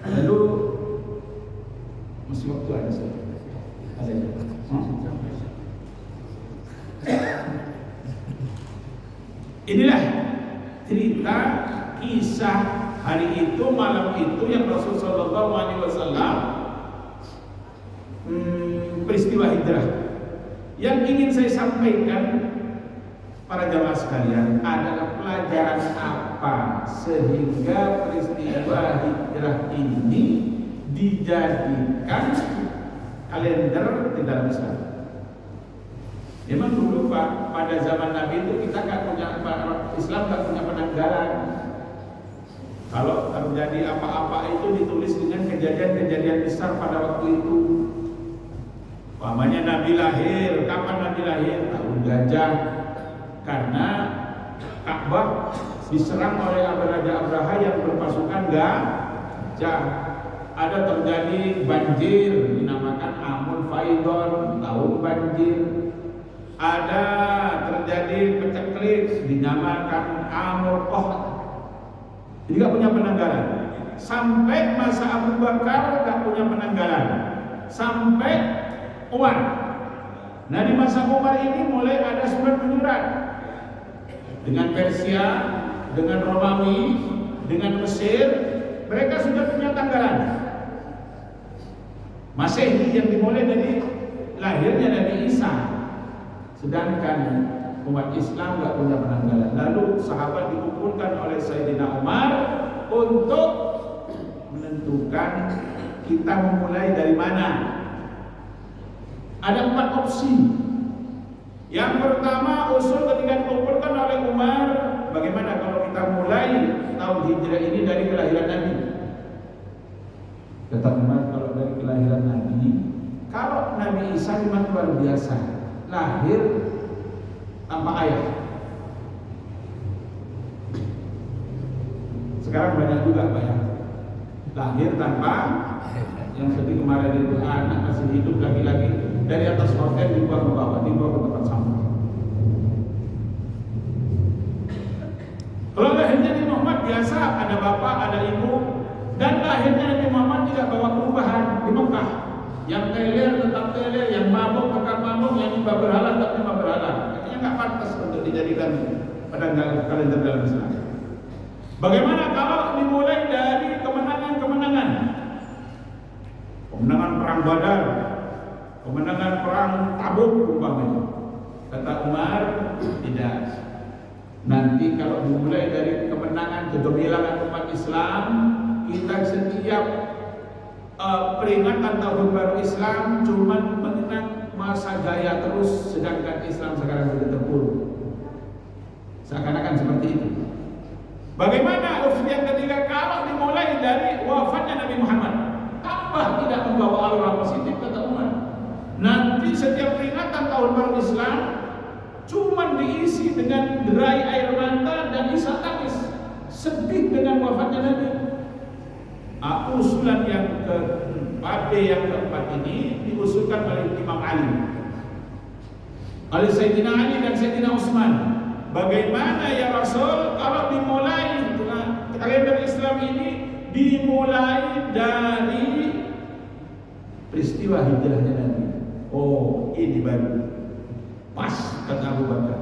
Speaker 1: Lalu masih waktu ada saya? Ada ya? Inilah cerita kisah hari itu, malam itu yang Rasulullah SAW peristiwa hijrah. Yang ingin saya sampaikan para jamaah sekalian adalah pelajaran apa sehingga peristiwa hijrah ini dijadikan kalender di dalam Islam. Memang dulu Pak, pada zaman Nabi itu kita Islam nggak punya penanggalan. Kalau terjadi apa-apa itu ditulis dengan kejadian-kejadian besar pada waktu itu. Umpamanya Nabi lahir, kapan Nabi lahir? Tahun gajah. Karena Ka'bah diserang oleh Raja Abraha yang berpasukan gajah. Ada terjadi banjir, dinamakan Amul Faidon, tahun banjir. Ada terjadi peceklik, dinamakan Amul Qoh. Jadi gak punya penanggalan. Sampai masa Abu Bakar gak punya penanggalan. Sampai Umar. Nah di masa Umar ini mulai ada surat menyurat. Dengan Persia, dengan Romawi, dengan Mesir, mereka sudah punya tanggalan. Masehi yang dimulai dari lahirnya Nabi Isa. Sedangkan umat Islam gak punya penanggalan. Lalu sahabat dikumpulkan oleh Sayyidina Umar untuk menentukan kita memulai dari mana. Ada 4 opsi. Yang pertama, usul ketika dikumpulkan oleh Umar, bagaimana kalau kita mulai tahun hijrah ini dari kelahiran Nabi? Kata Umar, kalau dari kelahiran Nabi, kalau Nabi Isa memang luar biasa, lahir tanpa ayah. Sekarang banyak juga banyak lahir tanpa, yang sedih kemarin itu anak masih hidup lagi-lagi dari atas hotel dibawa ke bawah, dibawa ke tempat sampah. Kalau lahirnya Nabi Muhammad biasa, ada bapak, ada ibu, dan lahirnya Nabi Muhammad tidak bawa perubahan di Mekah. Yang teler tetap teler, yang mabuk tetap mabuk, yang nyembah berhala tetap nyembah berhala. Artinya nggak pantas untuk dijadikan pada kalender dalam Islam. Bagaimana kalau dimulai dari kemenangan-kemenangan? Kemenangan perang Badar, kemenangan perang Tabuk umpamanya. Kata Umar, tidak. Nanti kalau dimulai dari kemenangan kegemilangan umat Islam, kita setiap peringatan tahun baru Islam cuma mengenang masa jaya terus, sedangkan Islam sekarang sudah terpuruk. Seakan-akan seperti itu. Bagaimana opsi yang ketiga kalau dimulai dari wafatnya Nabi Muhammad? Tambah tidak membawa aura positif, kata Umar. Nanti setiap peringatan tahun baru Islam cuma diisi dengan derai air mata dan isak tangis, sedih dengan wafatnya Nabi. Usulan yang keempat ini diusulkan oleh Imam Ali, oleh Sayyidina Ali dan Sayyidina Utsman. Bagaimana ya Rasul kalau dimulai kalender Islam ini dimulai dari peristiwa hijrahnya Nabi? Oh, ini baru pas, kata Abu Bakar.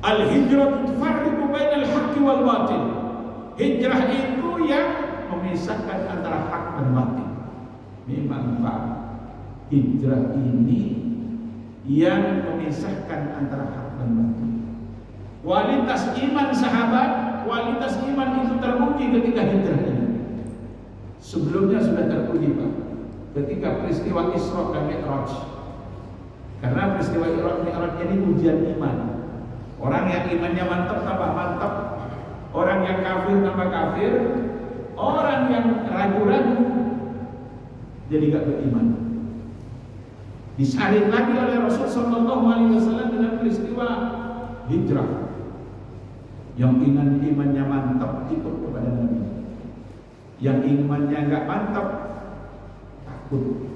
Speaker 1: Al-hijrah tufarriqu bainal haqqi wal batil. Hijrah itu yang memisahkan antara hak dan batil. Memang Pak, hijrah ini yang memisahkan antara hak dan batil. Kualitas iman sahabat, kualitas iman itu teruji ketika hijrah ini. Sebelumnya sudah teruji Pak, ketika peristiwa Isra dan Mi'raj. Karena peristiwa Isra dan Mi'raj ini ujian iman. Orang yang imannya mantap tambah mantap, orang yang kafir tambah kafir, orang yang ragu-ragu jadi gak beriman. Disalin lagi oleh Rasul Sallallahu Alaihi Wasallam dengan peristiwa hijrah. Yang imannya mantap ikut kepada Nabi, yang imannya nggak mantap takut.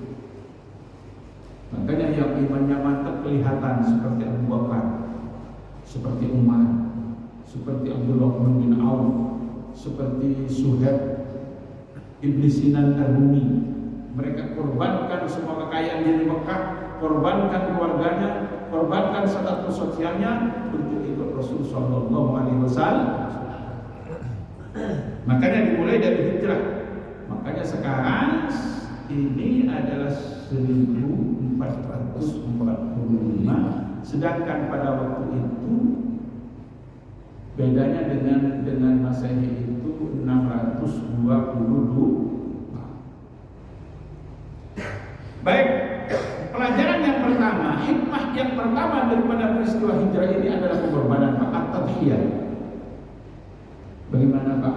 Speaker 1: Makanya yang imannya mantap kelihatan seperti Abu Bakar, seperti Umar, seperti Abdullah bin Auf, seperti Suhaib Ibn Sinan Ar-Rumi. Mereka korbankan semua kekayaan di Mekah, korbankan keluarganya, korbankan status sosialnya untuk ikut Rasul Sallallahu Alaihi Wasallam. Makanya dimulai dari hijrah. Makanya sekarang ini adalah 1445, sedangkan pada waktu itu bedanya dengan Masehi itu 622. Baik, pelajaran yang pertama, hikmah yang pertama daripada peristiwa hijrah ini adalah pengorbanan, Pak, at-tadhiyah. Bagaimana, Pak?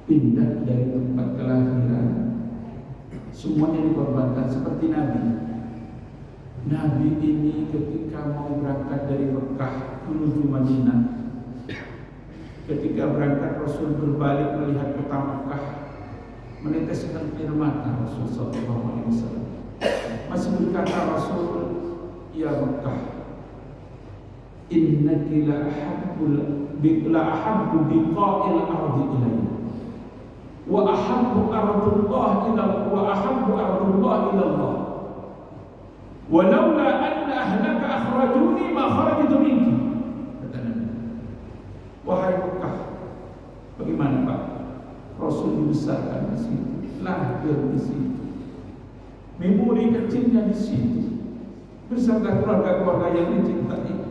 Speaker 1: Pindah dari tempat kelahiran, semuanya dikorbankan seperti Nabi. Nabi ini ketika mau berangkat dari Mekah menuju Madinah, ketika berangkat Rasul berbalik melihat kota Mekah, meneteskan air mata Rasul Sallallahu Alaihi Wasallam. Masih berkata Rasul, ya Mekah, innaki la ahabbu biqa'il ardi ilayya wa ahabbu ardullah ila Allah wa laula anna ahlaka akhrajuni ma kharajtu minki. Kata Nabi, wahai Mekah, bagaimana Pak? Rasul dibesarkan di situ, lahir di situ, memori kecilnya di situ, beserta keluarga-keluarga yang dicintai,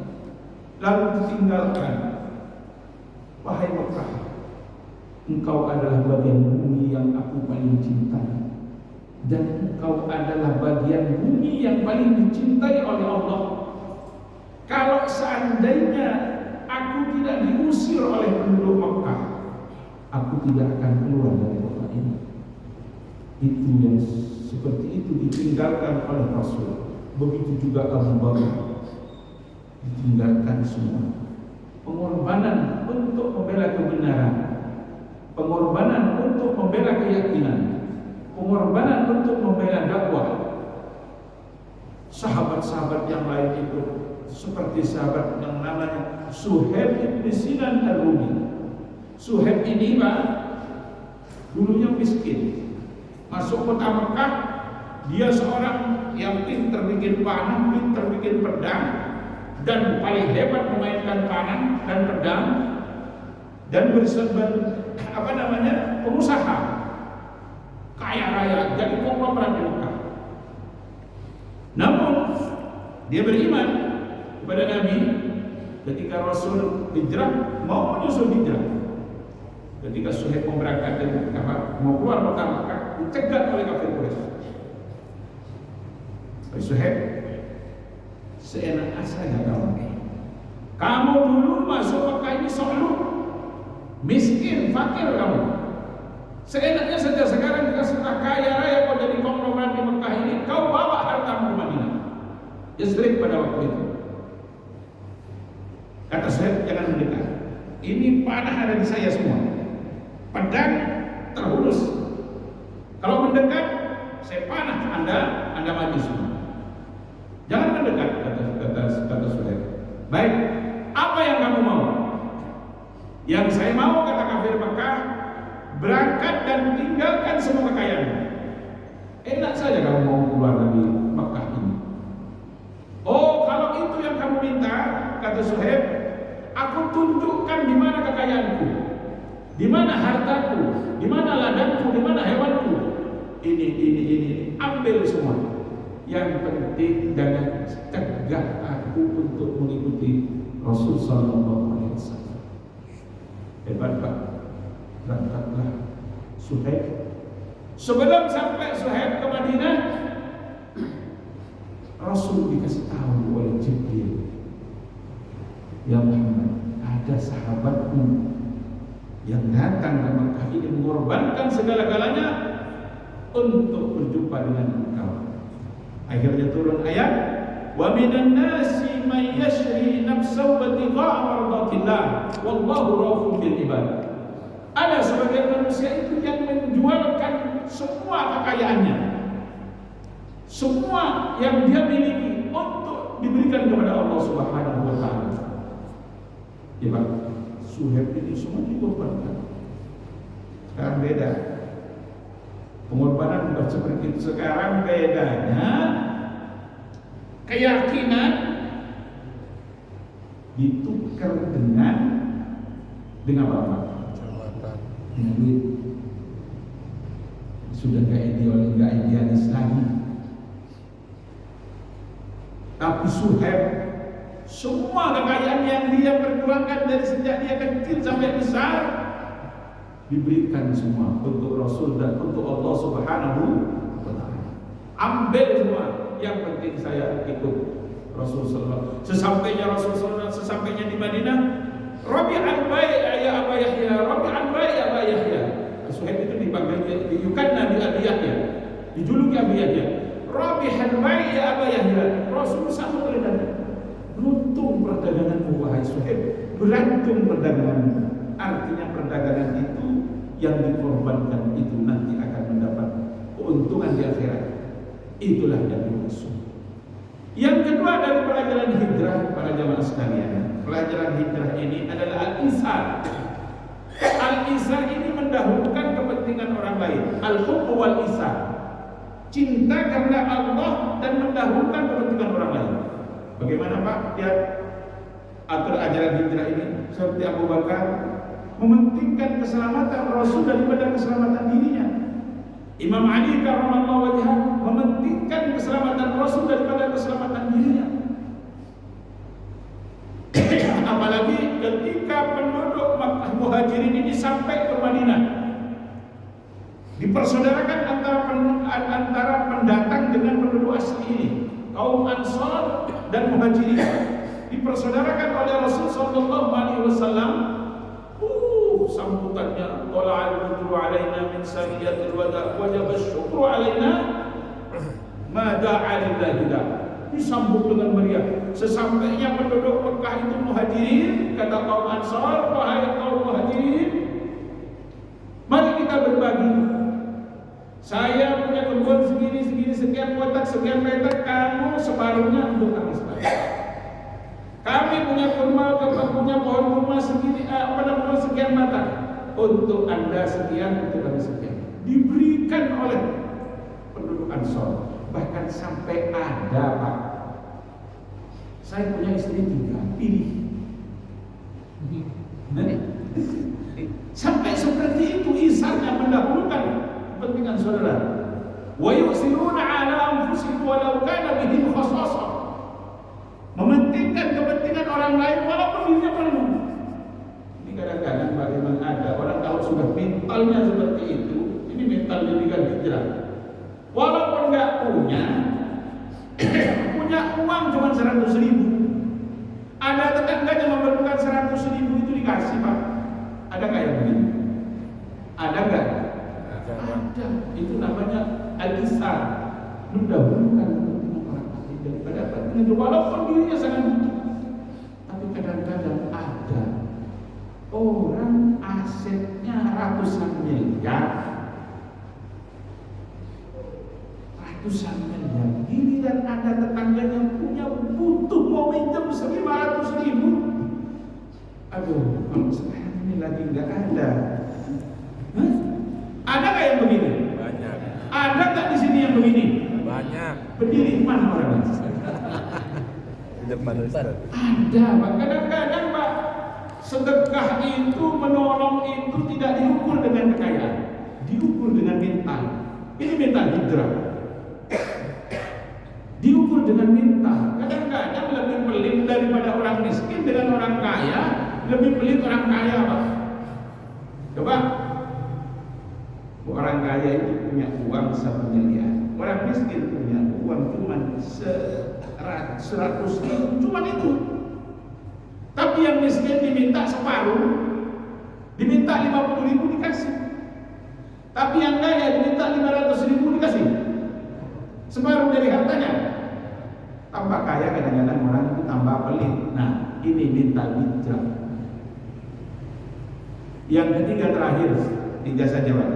Speaker 1: lalu ditinggalkan. Wahai Mekah, engkau adalah bagian bumi yang aku paling cintai, dan engkau adalah bagian bumi yang paling dicintai oleh Allah. Kalau seandainya aku tidak diusir oleh penduduk Mekah, aku tidak akan keluar dari kota ini. Itu yang seperti itu ditinggalkan oleh Rasul. Begitu juga Abu Bakar, ditinggalkan semua. Pengorbanan untuk membela kebenaran, pengorbanan untuk membela keyakinan, pengorbanan untuk membela dakwah. Sahabat-sahabat yang lain itu seperti sahabat yang namanya Suhaib bin Sinan Ar-Rumi. Suhaib ini, Pak, dulunya miskin. Masuk kota Mekah, dia seorang yang pintar bikin panah, pintar bikin pedang, dan paling hebat memainkan panah dan pedang, dan pengusaha kaya raya, jadi konglomerat di Mekah. Namun dia beriman kepada Nabi ketika Rasul hijrah, mau menyusul hijrah. Ketika Suhaib mau berangkat dari Mekah, mau keluar kota Mekah, dicegat oleh kafir Quraisy. Suhaib, seenak saja kamu dulu masuk Mekah ini selalu miskin, fakir kamu. Seenaknya saja sekarang kita sudah kaya raya, kau jadi konglomerat di Mekah ini, kau bawa hartamu ke Madinah. Yasrib pada waktu itu. Kata Suhaib, jangan mendekat. Ini panah ada di saya semua, pedang terhunus. Kalau mendekat, saya panah Anda mati semua. Jangan mendekat, kata Suhaib. Baik, apa yang kamu mau? Yang saya mau, kata kafir Mekah, berangkat dan tinggalkan semua kekayaan. Enak saja kamu mau keluar dari Mekah ini. Oh, kalau itu yang kamu minta, kata Suhaib, aku tunjukkan di mana kekayaanku, di mana hartaku, di mana ladangku, di mana hewanku. Ini, ambil semua. Yang penting jangan cegah aku untuk mengikuti Rasul Sallallahu Alaihi Wasallam. Hebat, Pak. Berangkatlah Suhaib. Sebelum sampai Suhaib ke Madinah, Rasul dikasih tahu oleh Jibril, ya Muhammad, ada sahabatmu yang datang ke Mekah ini mengorbankan segala-galanya untuk berjumpa dengan engkau. Akhirnya turun ayat, wa minan nasi may yashri nafsahu ibtigha'a mardatillah wallahu raufun bil ibad. Ada sebagian manusia itu yang menjualkan semua kekayaannya, semua yang dia miliki untuk diberikan kepada Allah Subhanahu wa taala. Ya, Pak, Suhaib ini semua dikorbankan. Sekarang beda. Pengorbanan bukan seperti itu. Sekarang bedanya keyakinan ditukar dengan apa? Dengan duit. Sudah nggak idealis lagi. Tapi Suhaib, semua kekayaan yang dia perjuangkan dari sejak dia kecil sampai besar diberikan semua untuk Rasul dan untuk Allah Subhanahu wa Ta'ala. Ambil semua, yang penting saya ikut Rasulullah. Sesampainya di Madinah, Rabi'an bai' ya Aba Yahya, Rabi'an bai' ya Aba Yahya. Suhaib itu dipanggil Yukanna bi Abi Yahya, dijuluki Abi Yahya. Rabi'an bai' ya Aba Yahya. Rasul sambut oleh Nabi. Beruntung perdaganganmu wahai Suhaib, beruntung perdaganganmu. Artinya perdagangan itu yang dikorbankan itu nanti akan mendapat keuntungan di akhirat. Itulah yang dimaksud. Yang kedua dari pelajaran hijrah, para jamaah sekalian, pelajaran hijrah ini adalah al-isar. Al-isar ini mendahulukan kepentingan orang lain. Al-hubbu wal-isar, cinta karena Allah dan mendahulukan kepentingan orang lain. Bagaimana Pak? Lihat atur ajaran hijrah ini. Seperti Abu Bakar mementingkan keselamatan Rasul daripada keselamatan dirinya. Imam Ali karramallahu wajhah mementingkan keselamatan Rasul daripada keselamatan dirinya. Apalagi ketika penduduk Makkah Muhajirin ini sampai ke Madinah, dipersaudarakan antara pendatang dengan penduduk asli ini, kaum Ansar dan Muhajirin, dipersaudarakan oleh Rasul sallallahu alaihi wasallam. Sambutannya, tala'al badru alaina min saniyatil wada' wajib syukru alaina ma da'a lillahi la. Disambut dengan meriah. Sesampainya penduduk Mekah itu Muhajirin, kata kaum Ansar, wahai kaum Muhajirin, mari kita berbagi. Saya punya kebun segini sekian kotak sekian meter, kamu separuhnya untuk kami separuh. Kami punya punya pohon kurma segini, sekian batang, untuk Anda sekian, untuk kami sekian. Diberikan oleh penduduk Ansor. Bahkan sampai ada Pak, saya punya istri 3, pilih. Sampai seperti itu isarnya mendahulukan kepentingan saudara. Wa yusiruna ala anfusihim walau kana bihim khassasah. Mementingkan kepentingan orang lain walaupun dirinya perlu. Ini kadang-kadang bagaimana ada orang kalau sudah mentalnya seperti itu, ini mental jadikan hijrah. Walaupun nggak punya uang cuma 100.000, ada tetangganya memerlukan 100.000 itu dikasih Pak. Ada nggak yang begini? Ada nggak? Ada. Itu namanya al-isar, mendahulukan kepentingan orang lain daripada kepentingan walaupun dirinya sangat butuh. Tapi kadang-kadang ada orang asetnya ratusan miliar, giliran ada tetangganya punya butuh mau minjem 500.000. Aduh, kalau sekarang ini lagi nggak ada. Hah? Ada nggak yang begini?
Speaker 2: Banyak.
Speaker 1: Ada nggak di sini yang begini?
Speaker 2: Banyak.
Speaker 1: Berdiri mana orangnya?
Speaker 2: Depan Ustaz.
Speaker 1: Ada Pak. Kadang-kadang Pak, sedekah itu, menolong itu tidak diukur dengan kekayaan, diukur dengan mental. Ini mental hijrah. Diukur dengan mental. Kadang-kadang lebih pelit daripada orang miskin dengan orang kaya, lebih pelit orang kaya Pak. Coba, orang kaya itu punya uang 1 miliar, orang miskin punya uang cuma 100.000, cuma itu. Tapi yang miskin diminta separuh, diminta 50.000 dikasih. Tapi yang kaya diminta 500.000 dikasih separuh dari hartanya. Tambah kaya kadang-kadang orang itu tambah pelit. Nah, ini minta hijrah. Yang ketiga terakhir, 3 saja Pak.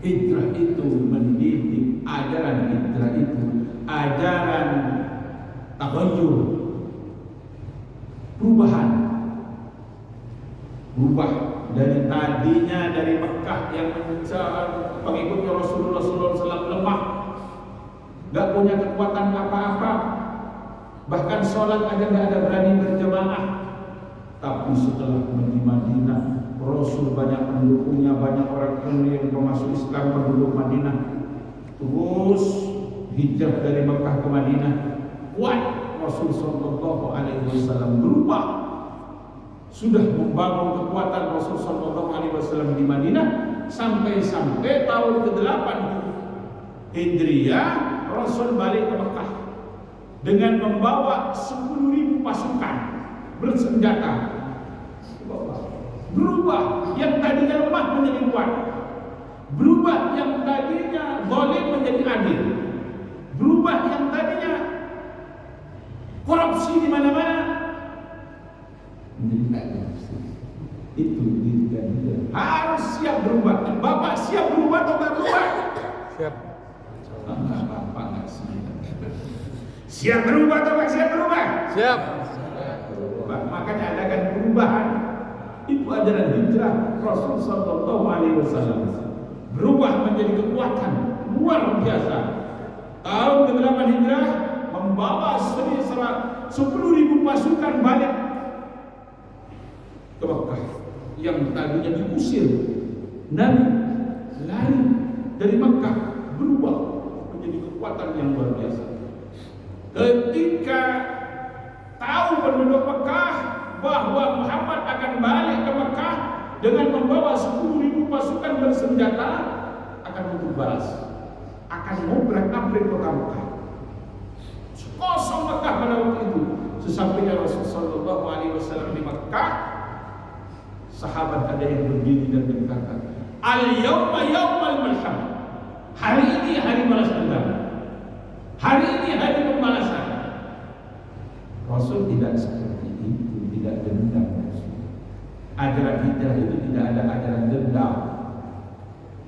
Speaker 1: Hijrah itu mendidik, ajaran hijrah itu ajaran taghayyur, perubahan. Berubah dari tadinya dari Mekah yang pengikutnya Rasulullah SAW lemah, gak punya kekuatan apa-apa, Bahkan sholat aja nggak ada berani berjamaah. Tapi setelah di Madinah, Rasul banyak pendukungnya, banyak orang yang masuk Islam penduduk Madinah. Terus hijrah dari Mekah ke Madinah, kuat. Rasul Sallallahu Alaihi Wasallam berubah, sudah membangun kekuatan Rasul Sallallahu Alaihi Wasallam di Madinah sampai tahun ke-8 Hijriah Rasul balik ke Mekah dengan membawa 10.000 pasukan bersenjata. Berubah yang tadinya lemah menjadi kuat, berubah yang tadinya zalim menjadi adil, berubah yang tadinya korupsi di mana-mana menjadi tak korupsi. Itu didikan dia. Harus siap berubah. Bapak siap berubah atau tak berubah?
Speaker 2: Siap.
Speaker 1: Bapak nggak siap. Siap berubah atau nggak siap berubah?
Speaker 2: Siap.
Speaker 1: Makanya adakan perubahan. Itu ajaran hijrah Rasul Sallallahu Alaihi Wasallam. Berubah menjadi kekuatan luar biasa. Tahun ke-8 hijrah membawa 10.000 pasukan balik ke Mekah yang tadinya diusir. Nabi lari dari Mekah, berubah menjadi kekuatan yang luar biasa. Ketika tahu penduduk Mekah bahwa Muhammad akan balik ke Mekah dengan membawa 10.000 pasukan bersenjata, akan untuk balas, akan mengobrak-abrik kota Mekah. Kosong Mekah pada waktu itu. Sesampainya Rasul Sallallahu Alaihi Wasallam di Mekah, sahabat ada yang berdiri dan berkata, Al-yawma yawmal malham. Hari ini hari balas dendam. Hari ini hari pembalasan. Rasul tidak seperti itu, tidak dendam. Ajaran hijrah itu tidak ada ajaran dendam.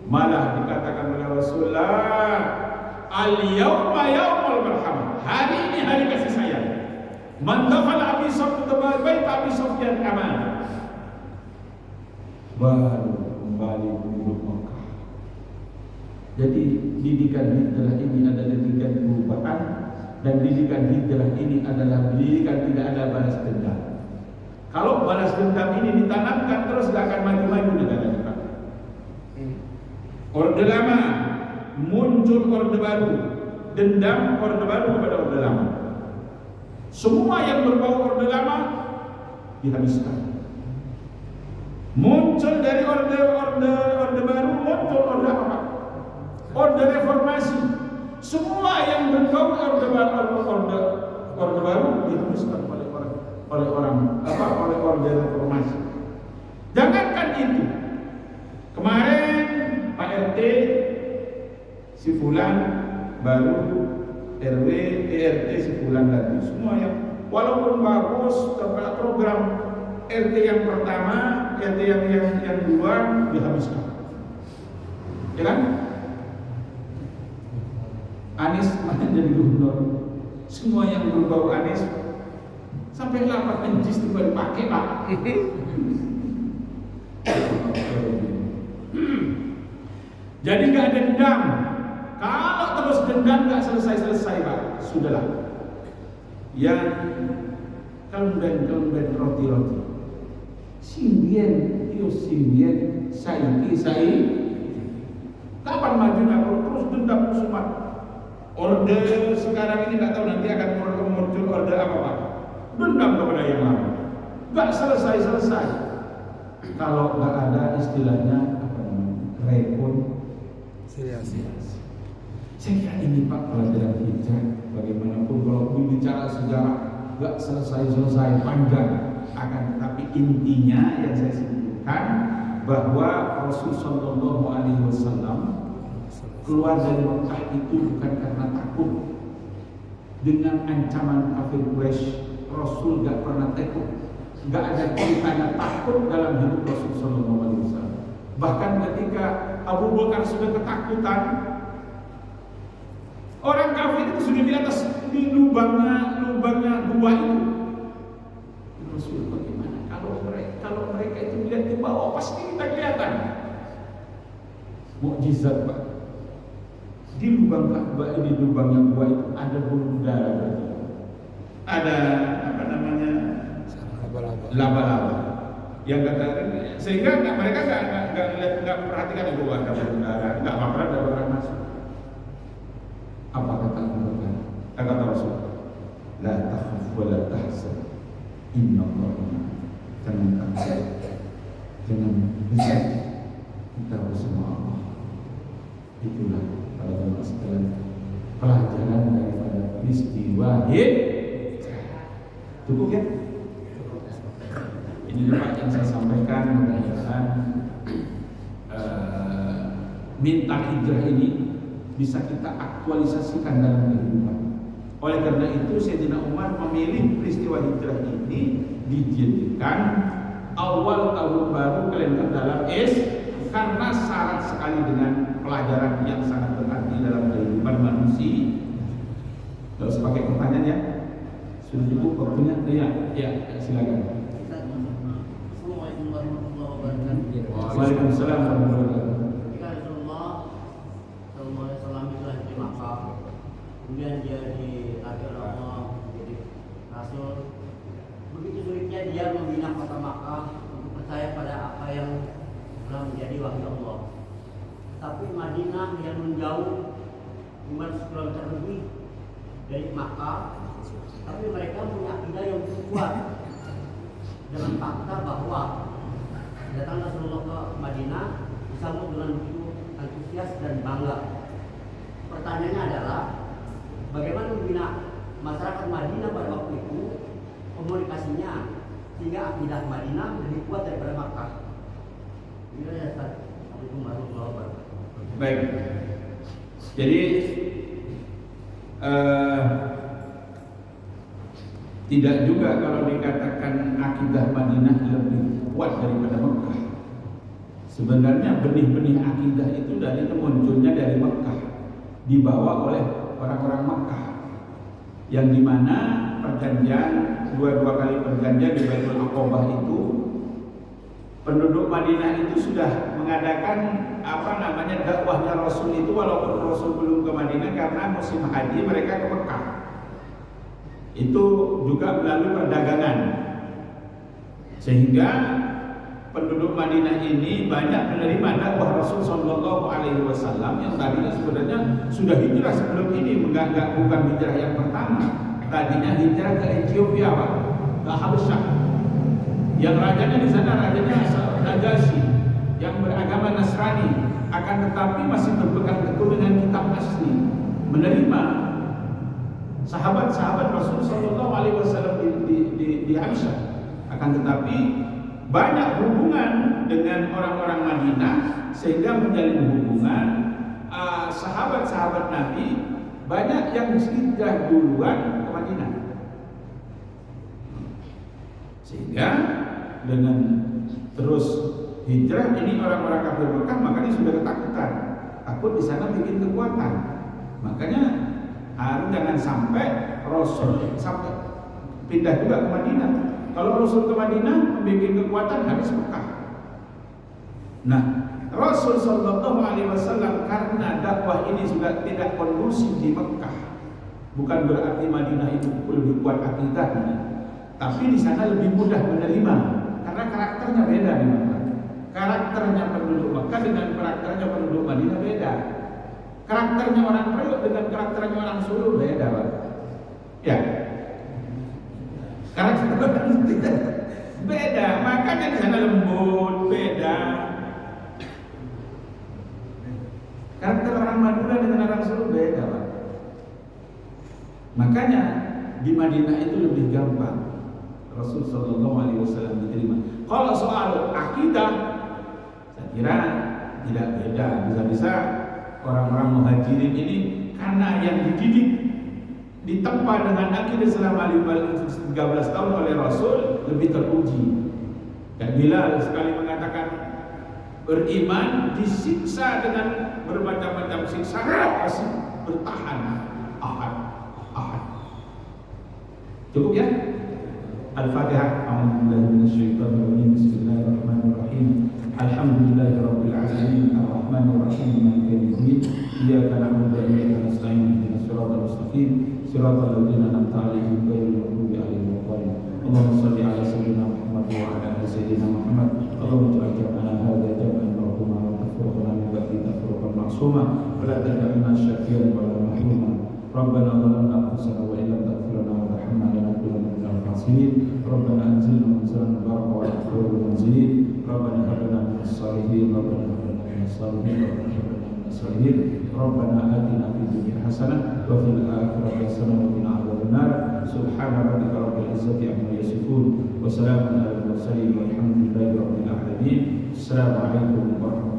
Speaker 1: Malah dikatakan oleh Rasulullah, Al-yawma yawmal malham. Hari ini hari kasih sayang. Man dakhala Abi Sufyan bait Abi Sufyan aman. Baru kembali penduduk Mekah. Jadi didikan hijrah ini adalah didikan perubahan, dan didikan hijrah ini adalah didikan tidak ada balas dendam. Kalau balas dendam ini ditanamkan terus tidak akan maju-maju negara kita. Orde lama muncul orde baru, dendam orde baru kepada orde lama. Semua yang berbau orde lama dihabiskan. Muncul dari orde baru, muncul orde apa? Orde reformasi. Semua yang berbau orde baru dihabiskan oleh orde reformasi. Jangankan itu, kemarin Pak RT si fulan baru, RW, RT si fulan tadi, semua yang walaupun bagus program RT yang pertama, RT yang dua dihabiskan, ya kan? Anies mana jadi gubernur, semua yang berbau Anies sampai 8 incis itu baru pakai Pak. Jadi nggak ada dendam. Kalau terus dendam nggak selesai Pak, sudahlah. Yang kalben roti. Simbien, saiki. Kapan majunya kalau terus dendam semua? Orde sekarang ini nggak tahu nanti akan muncul orde apa Pak? Dendam kepada yang lama. Nggak selesai. Kalau nggak ada istilahnya apa namanya? Rekonsiliasi. Saya kira ini Pak pelajaran hijrah. Bagaimanapun kalau bicara sejarah nggak selesai panjang. Akan tetapi intinya yang saya sebutkan bahwa Rasul Sallallahu Alaihi Wasallam keluar dari Mekah itu bukan karena takut dengan ancaman kafir Quraisy. Rasul gak pernah takut, gak ada ceritanya takut dalam hidup Rasul Sallallahu Alaihi Wasallam. Bahkan ketika Abu Bakar sudah ketakutan, orang kafir itu sudah di atas di lubangnya gua itu. Rasul bagaimana kalau mereka itu melihat ke bawah pasti kita kelihatan. Mukjizat Pak. Di lubang Ka'bah ini, lubangnya gua itu ada bulu darah. Ada laba-laba yang katakan, sehingga mereka nggak perhatikan itu ada udara, nggak apa-apa ada orang masuk. Apa kata mereka? Kata Rasul, la takhaf wa la tahzan, inna Allah, jangan takut, jangan risau, kita bersama Allah. Itulah para jemaah sekalian pelajaran daripada peristiwa hijrah. Cukup ya? Ini Pak yang saya sampaikan, mudah-mudahan minta hijrah ini bisa kita aktualisasikan dalam kehidupan. Oleh karena itu Sayyidina Umar memilih peristiwa hijrah ini dijadikan awal tahun baru kalender dalam karena syarat sekali dengan pelajaran yang sangat berarti dalam kehidupan manusia. Tidak usah pakai pertanyaan ya. Sudah cukup waktunya? Ya, silakan.
Speaker 3: Assalamualaikum warahmatullahi wabarakatuh.
Speaker 1: Waalaikumsalam warahmatullahi wabarakatuh.
Speaker 3: Ketika Rasulullah SAW itu lahir di Makkah, kemudian dia dilatih oleh Allah menjadi Rasul. Begitu sulitnya dia membina kota Makkah untuk percaya pada apa yang telah menjadi wahyu Allah. Tapi Madinah yang menjauh 500 km lebih dari Makkah, tapi mereka punya akidah yang kuat dengan fakta bahwa datang Rasulullah ke Madinah disambut dengan begitu antusias dan bangga. Pertanyaannya adalah bagaimana membina masyarakat Madinah pada waktu itu, komunikasinya sehingga akidah Madinah lebih kuat daripada Makkah. Ini ya Ustaz. Assalamualaikum warahmatullahi wabarakatuh.
Speaker 1: Baik. Jadi tidak juga kalau dikatakan akidah Madinah lebih kuat daripada Mekah. Sebenarnya benih-benih akidah itu munculnya dari Mekah, dibawa oleh orang-orang Mekah, yang dimana perjanjian dua kali perjanjian di Baitul Aqabah itu, penduduk Madinah itu sudah mengadakan dakwahnya Rasul itu, walaupun Rasul belum ke Madinah karena musim haji mereka ke Mekah. Itu juga melalui perdagangan, sehingga penduduk Madinah ini banyak menerima dakwah Rasul Shallallahu Alaihi Wasallam yang tadinya sebenarnya sudah hijrah sebelum ini, bukan hijrah yang pertama. Tadinya hijrah ke Ethiopia, Pak, ke Habasyah, yang rajanya di sana rajanya Najasyi yang beragama Nasrani, akan tetapi masih berpegang teguh dengan kitab asli, menerima sahabat-sahabat Rasul Shallallahu Alaihi Wasallam di Habasyah. Akan tetapi banyak hubungan dengan orang-orang Madinah, sehingga menjalin hubungan sahabat-sahabat Nabi banyak yang hijrah duluan ke Madinah, sehingga dengan terus hijrah ini orang-orang kafir Mekah makanya sudah ketakutan, takut di sana bikin kekuatan. Makanya harus jangan sampai Rasul sampai pindah juga ke Madinah. Kalau Rasul ke Madinah membuat kekuatan habis Mekah. Nah, Rasul Shallallahu Alaihi Wasallam karena dakwah ini sudah tidak kondusif di Mekah, bukan berarti Madinah itu lebih kuat akidahnya, tapi di sana lebih mudah menerima karena karakternya beda di Mekah. Karakternya penduduk Mekah dengan karakternya penduduk Madinah beda. Karakternya orang Priok dengan karakternya orang Solo beda, Pak. Ya. Karakter orang beda, makanya di sana lembut, beda. Karakter orang Madura dengan orang Solo beda, Pak. Makanya di Madinah itu lebih gampang Rasul Shallallahu Alaihi Wasallam diterima. Kalau soal akidah, saya kira tidak beda. Bisa-bisa orang-orang Muhajirin ini karena yang dididik ditempa dengan akidah selama 13 tahun oleh Rasul lebih teruji. Dan Bilal sekali mengatakan beriman disiksa dengan bermacam-macam siksa masih bertahan. Ahad. Cukup ya? Al-Fatihah. A'udzubillahi Bismillahirrahmanirrahim. Alhamdulillahirabbil alamin arrahmanir rahim maliki yaumiddin iyyaka na'budu wa iyyaka nasta'in ihdinas siratal mustaqim siratal ladzina an'amta 'alaihim ghairil maghdubi 'alaihim waladdallin. Allahumma shalli 'ala sayyidina Muhammad اللهم اجعل جمعنا هذا جمعا مرحوما وتفرقنا من بعده تفرقا معصوما ولا تجعلنا شاكيا ولا محروما ربنا ظلمنا انفسنا وان لم تغفر لنا وترحمنا لنكونن من الخاسرين ربنا انزلنا منزلا مباركا وانت خير المنزلين ربنا هب لنا من الصالحين ربنا هب لنا من الصالحين ربنا هب لنا من الصالحين ربنا آتنا في الدنيا حسنة وفي الآخرة حسنة وقنا عذاب النار سبحان ربك رب العزة عما يصفون وسلام على المرسلين والحمد لله رب العالمين السلام عليكم ورحمة الله